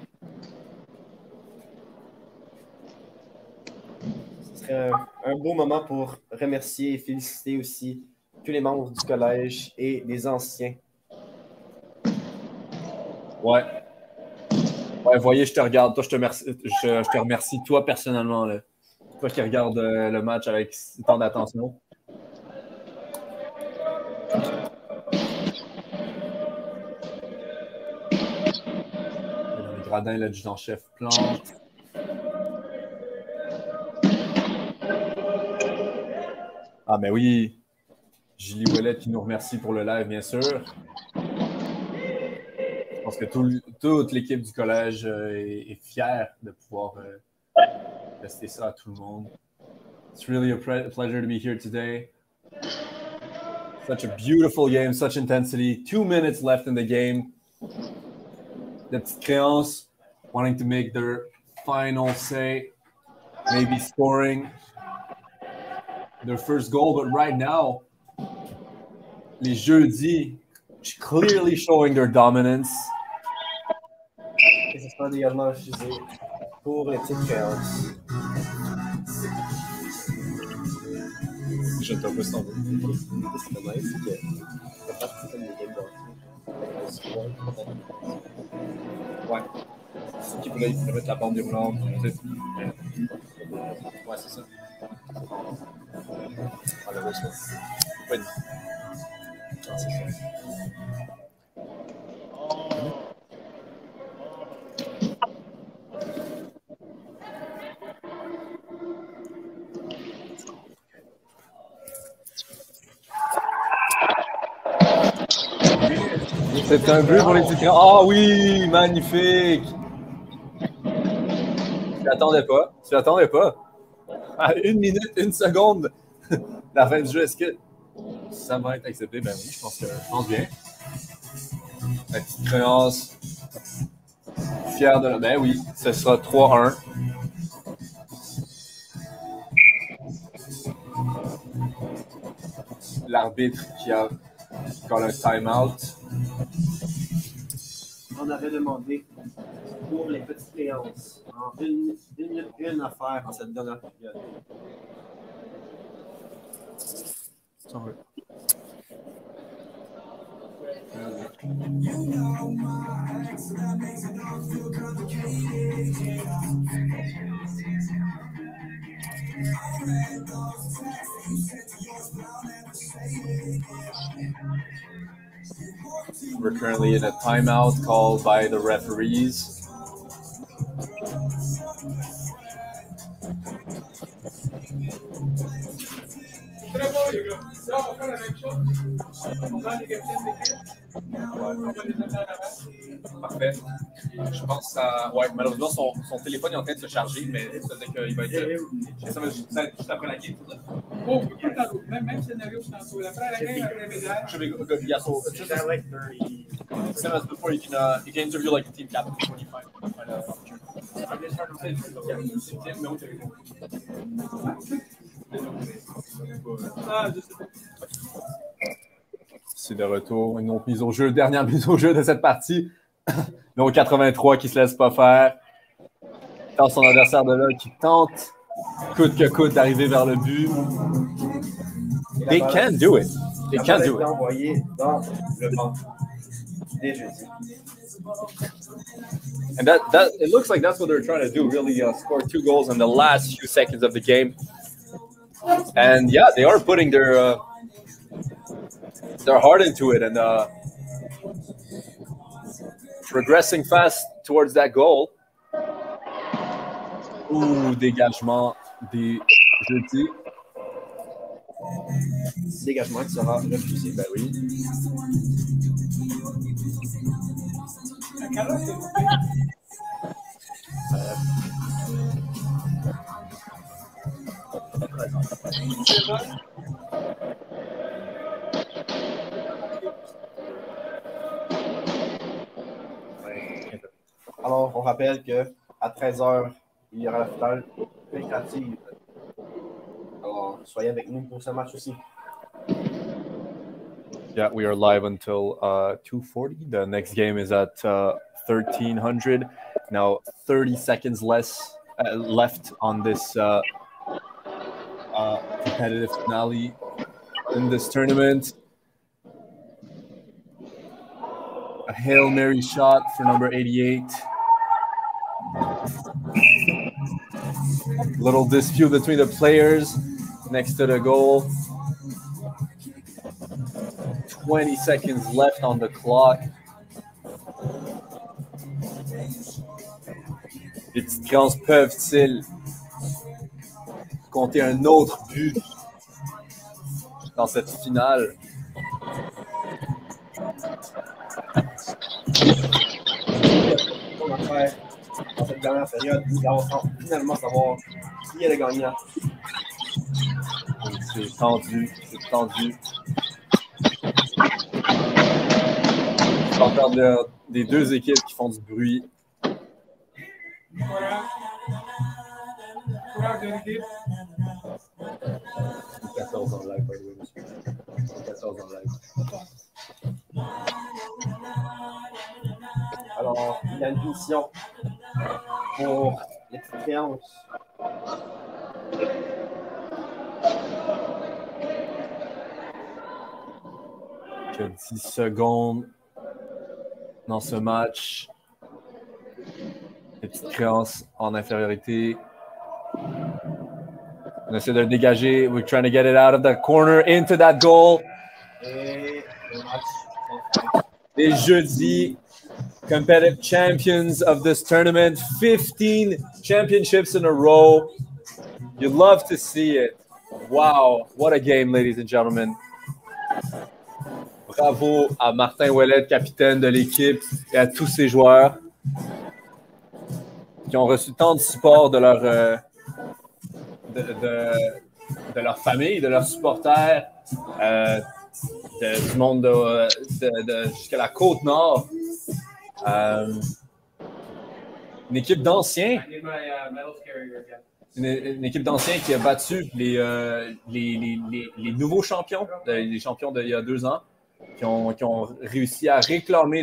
Ce serait un beau moment pour remercier et féliciter aussi tous les membres du collège et les anciens. Ouais. Ouais, voyez, je te regarde. Toi, je te remercie, toi, personnellement. Là. Toi qui regardes le match avec tant d'attention. Le gradin, l'adjudant-chef plante. Ah, mais oui. Julie Ouellet qui nous remercie pour le live, bien sûr. Je pense que toute l'équipe du collège est fière de pouvoir tester ça à tout le monde. It's really a pleasure to be here today. Such a beautiful game, such intensity. 2 minutes left in the game. The petites créances wanting to make their final say, maybe scoring their first goal, but right now, les jeudis clearly showing their dominance. Et ce sera également refusé pour les petites créances. Je ne t'en peux sans doute. C'est dommage, c'est que ça partie comme des games Ouais. C'est ça qui pourrait mettre la bande déroulante. Ouais, c'est ça. malheureusement. Ouais. Non, c'est ça. C'est un but pour les petits crayons. Ah oui, magnifique! Tu l'attendais pas. À 1 minute, 1 seconde, la fin du jeu, est-ce que ça va être accepté? Ben oui, je pense bien. La petite créance. Fier de... Ben oui, ce sera 3-1. L'arbitre qui a le time-out. On avait demandé pour les petites créances en une minute une à faire en cette dernière période. We're currently in a timeout called by the referees. Très bon, les gars. Là, on va faire la même chose. On prend les capitaines d'équipe. On va les amener en avant. Parfait. Je pense que ça. Ouais, malheureusement, son téléphone est en train de se charger, mais ça veut dire qu'il va être. Ça va juste après la game. Oh, tout le temps. Même scénario que tantôt. Après la game, après la médaille. Should we go? Yeah, so just like 30. Same as before, you can interview like a team captain when you find an opportunity. C'est de retour, une autre mise au jeu, dernière mise au jeu de cette partie. Donc 83 qui se laisse pas faire. Dans son adversaire de là qui tente coûte que coûte d'arriver vers le but. They can do it. They can do it. Envoyé dans le banc dès jeudi. And that it looks like that's what they're trying to do, really score 2 goals in the last few seconds of the game. And yeah, they are putting their heart into it and progressing fast towards that goal. Ouh, dégagement des jeudis. Dégagement qui sera refusé, ben oui. Alors, on rappelle qu'à 13h, il y aura la finale récréative. Alors, soyez avec nous pour ce match aussi. Yeah, we are live until 2:40. The next game is at 1300. Now 30 seconds left on this competitive finale in this tournament. A Hail Mary shot for number 88. Little dispute between the players next to the goal. 20 seconds left on the clock. Les petites créances peuvent-ils compter un autre but dans cette finale? On va faire dans cette dernière période, nous allons finalement savoir qui est le gagnant. C'est tendu, c'est tendu. Je peux entendre des deux équipes qui font du bruit. Voilà. Courage de l'équipe. 14 en live, by the way, monsieur. 14 en live. Alors, il y a une mission pour les petites créances. Il y a 10 secondes dans ce match. Les petites créances en infériorité. On essaie de le dégager. We're trying to get it out of the corner into that goal. Et le match. Les jeudis, competitive champions of this tournament. 15 championships in a row. You love to see it. Wow, what a game, ladies and gentlemen. Bravo à Martin Ouellet, capitaine de l'équipe, et à tous ses joueurs qui ont reçu tant de support de leur, de leur famille, de leurs supporters, du monde jusqu'à la Côte-Nord. Une équipe d'anciens. Une équipe d'anciens qui a battu les nouveaux champions, les champions d'il y a 2 ans, qui ont réussi à réclamer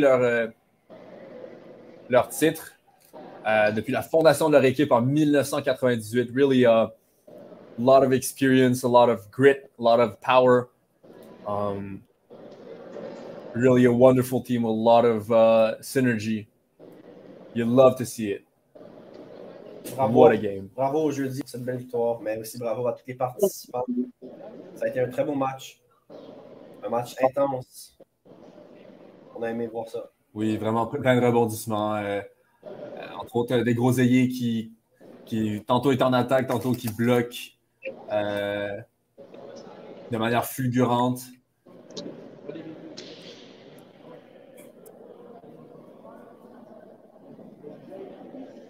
leur titre depuis la fondation de leur équipe en 1998. Really a lot of experience, a lot of grit, a lot of power. Really a wonderful team, a lot of synergy. You love to see it. Bravo, What a game. bravo au jeudi pour cette belle victoire, mais aussi bravo à tous les participants. Ça a été un très beau match. Un match intense. On a aimé voir ça. Oui, vraiment plein de rebondissements. Entre autres, des gros ailiers qui tantôt est en attaque, tantôt qui bloquent de manière fulgurante.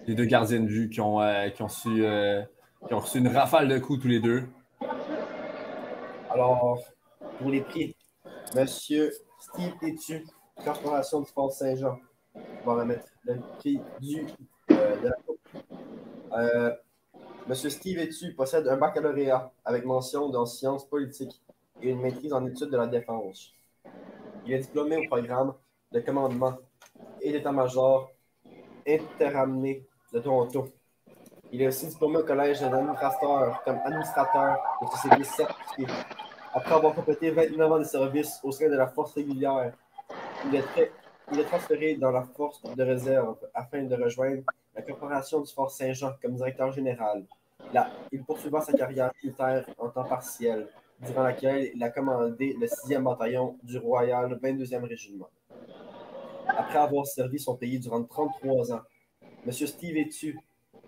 Les deux gardiens de vue qui ont reçu une rafale de coups tous les deux. Alors, pour les prix, Monsieur Steve Etu, Corporation du Fort Saint-Jean, va remettre le prix de la coupe. Monsieur Steve Etu possède un baccalauréat avec mention dans sciences politiques et une maîtrise en études de la défense. Il est diplômé au programme de commandement et d'état-major interamené de Toronto. Il est aussi diplômé au collège d'administrateur comme administrateur de société certifiée. Après avoir complété 29 ans de service au sein de la force régulière, il est transféré dans la force de réserve afin de rejoindre la Corporation du Fort Saint-Jean comme directeur général. Là, il poursuivra sa carrière militaire en temps partiel, durant laquelle il a commandé le 6e bataillon du Royal 22e Régiment. Après avoir servi son pays durant 33 ans, M. Steve Etu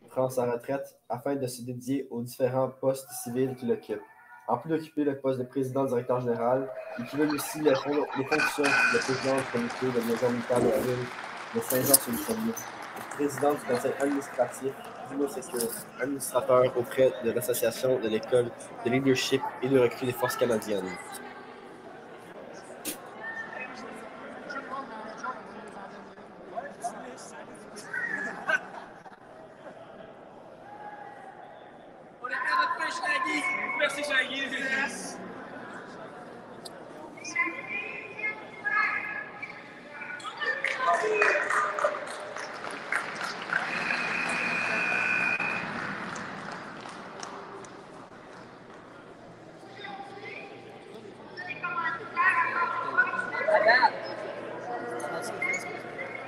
prend sa retraite afin de se dédier aux différents postes civils qu'il occupe. En plus d'occuper le poste de président-directeur général, il cumule aussi les fonctions de président du comité de liaison militaire de la ville de Saint-Jean-sur-le-Saunier, président du conseil administratif d'Uno-Secure, administrateur auprès de l'association de l'école de leadership et de recrue des forces canadiennes. Merci, Shaggy.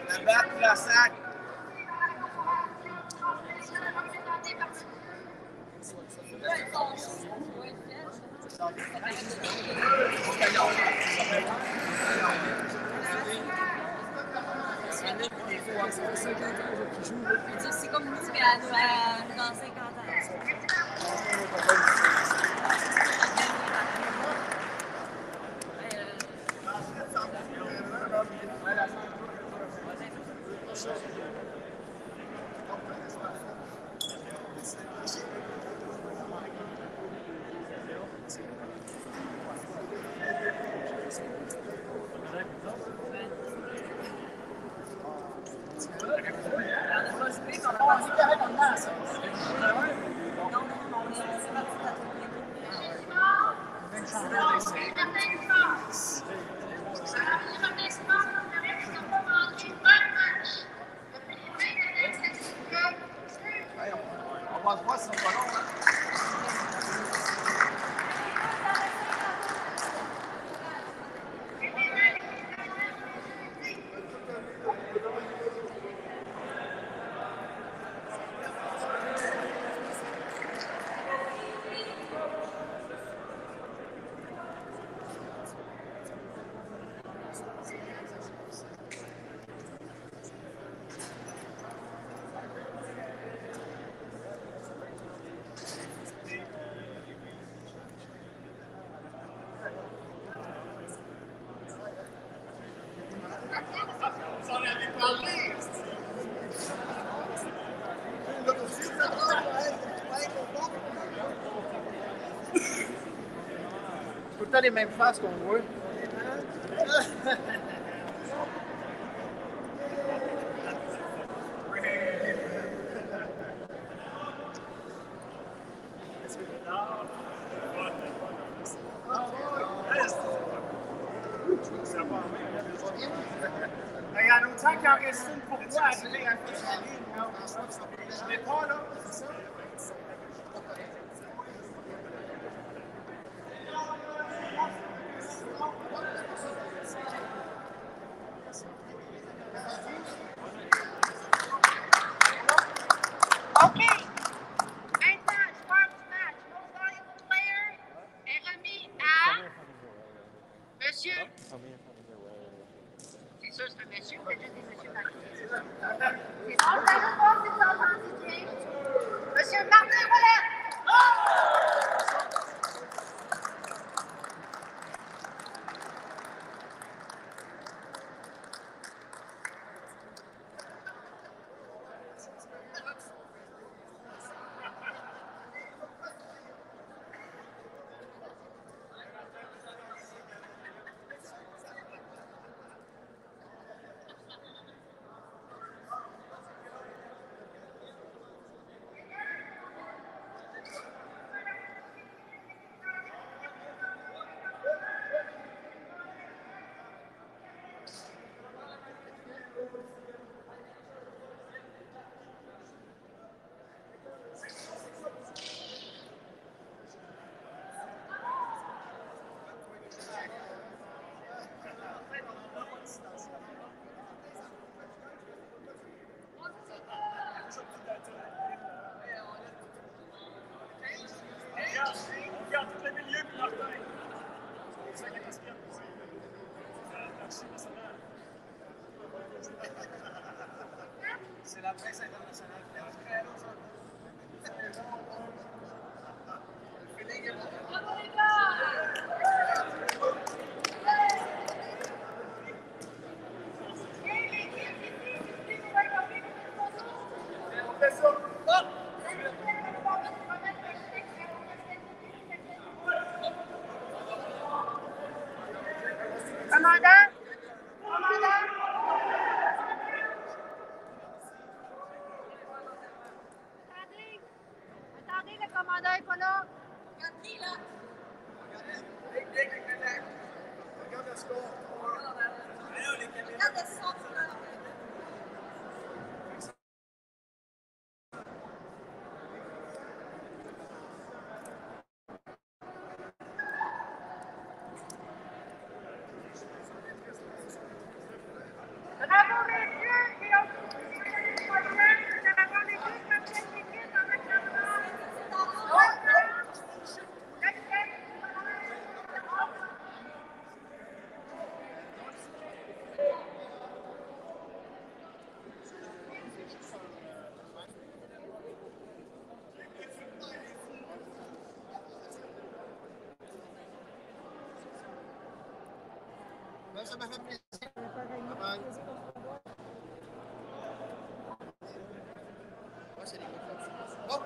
La batte, la sac. C'est comme nous, mais dans 50 On va se voir si c'est pas long. Tout le temps les mêmes faces qu'on voit. Regarde, autant qu'il en reste une pour toi, arriver à faire la ligne. Je l'ai pas, là. C'est ça? OK. Maintenant, joueur du match, most valuable player est remis à monsieur. C'est sûr, c'est un monsieur, c'est juste des messieurs partout. C'est bon, vous allez voir si vous entendez bien. Monsieur Martin Ouellette. Regarde tout le milieu, puis Martin. C'est la casquette. Merci, national. C'est la presse internationale. On fait ça. Commandant? Commandant? Attendez! Attendez, le commandant n'est pas là! Regarde qui, là? Regarde le score. Regarde le score, là! Bravo, messieurs! Et on se prochaine d'avoir les deux capitaines d'équipe en Ça m'a fait plaisir. Bye-bye. Ouais, c'est des gars. Oh!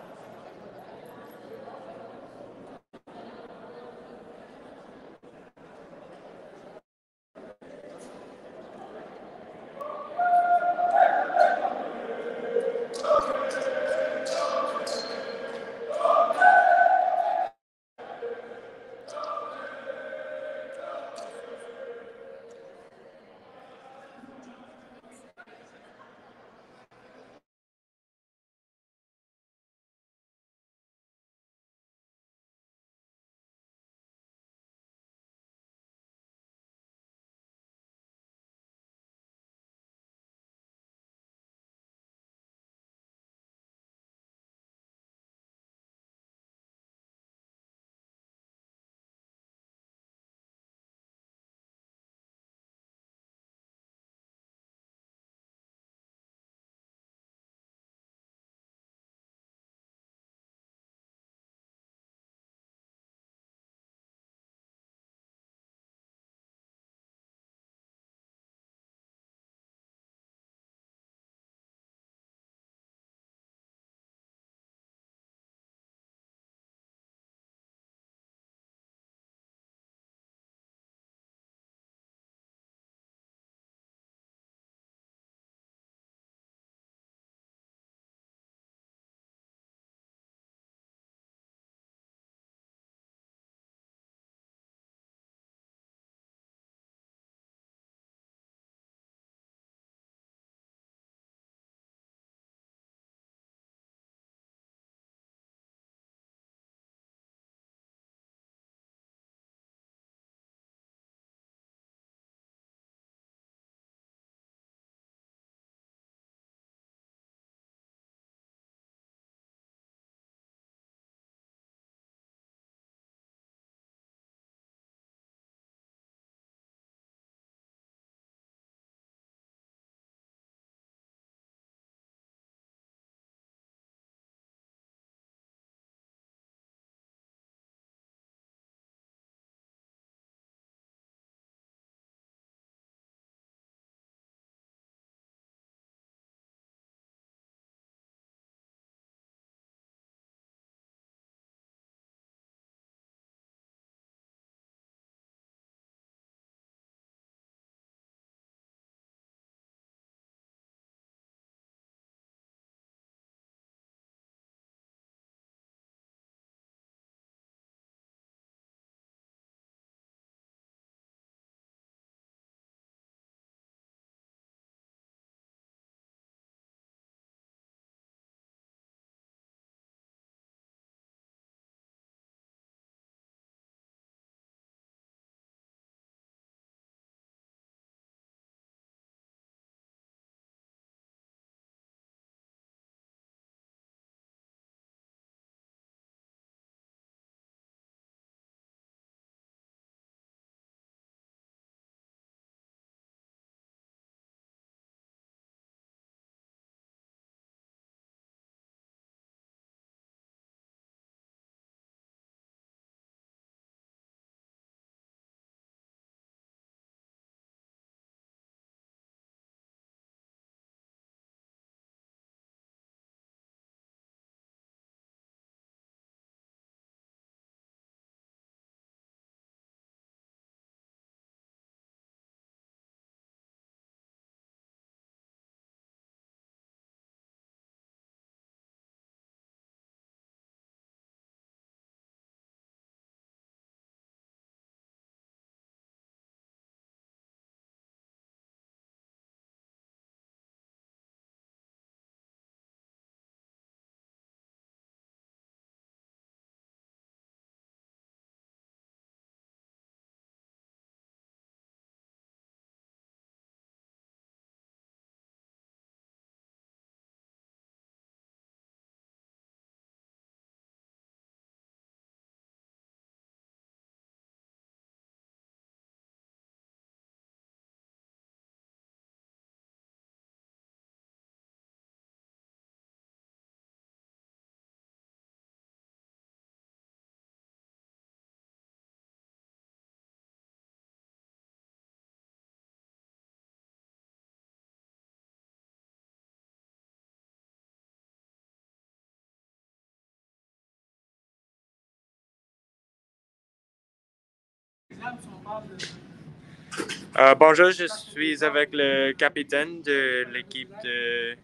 finale, si on parle de... Bonjour, je suis avec le capitaine de l'équipe de...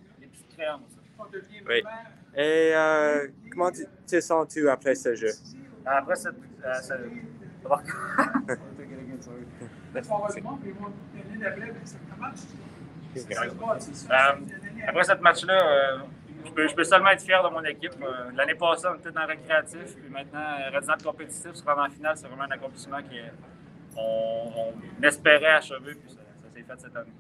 On devient Oui. vraiment... Et comment te sens-tu après ce jeu? Après cette. On va voir du monde, puis ils vont donner la blague, mais ça commence. Après cette match-là, je peux seulement être fier de mon équipe. L'année passée, on était dans le récréatif, puis maintenant, Redneck compétitif, se rendre en finale, c'est vraiment un accomplissement qu'on espérait achever, puis ça s'est fait cette année.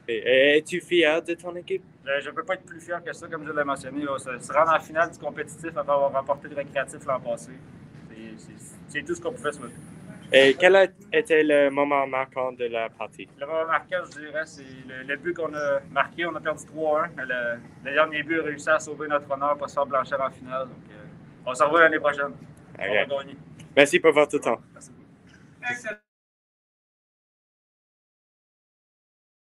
Et es-tu fier de ton équipe? Je ne peux pas être plus fier que ça, comme je l'ai mentionné. Là, se rendre en finale du compétitif après avoir remporté le récréatif l'an passé, c'est tout ce qu'on pouvait souhaiter. Et quel a été le moment marquant de la partie? Le moment marquant, je dirais, c'est le but qu'on a marqué. On a perdu 3-1. Le dernier but a réussi à sauver notre honneur, pas se faire blanchir en finale. Donc, on se revoit l'année prochaine. On va gagner. Merci pour votre temps. Merci beaucoup. Excellent.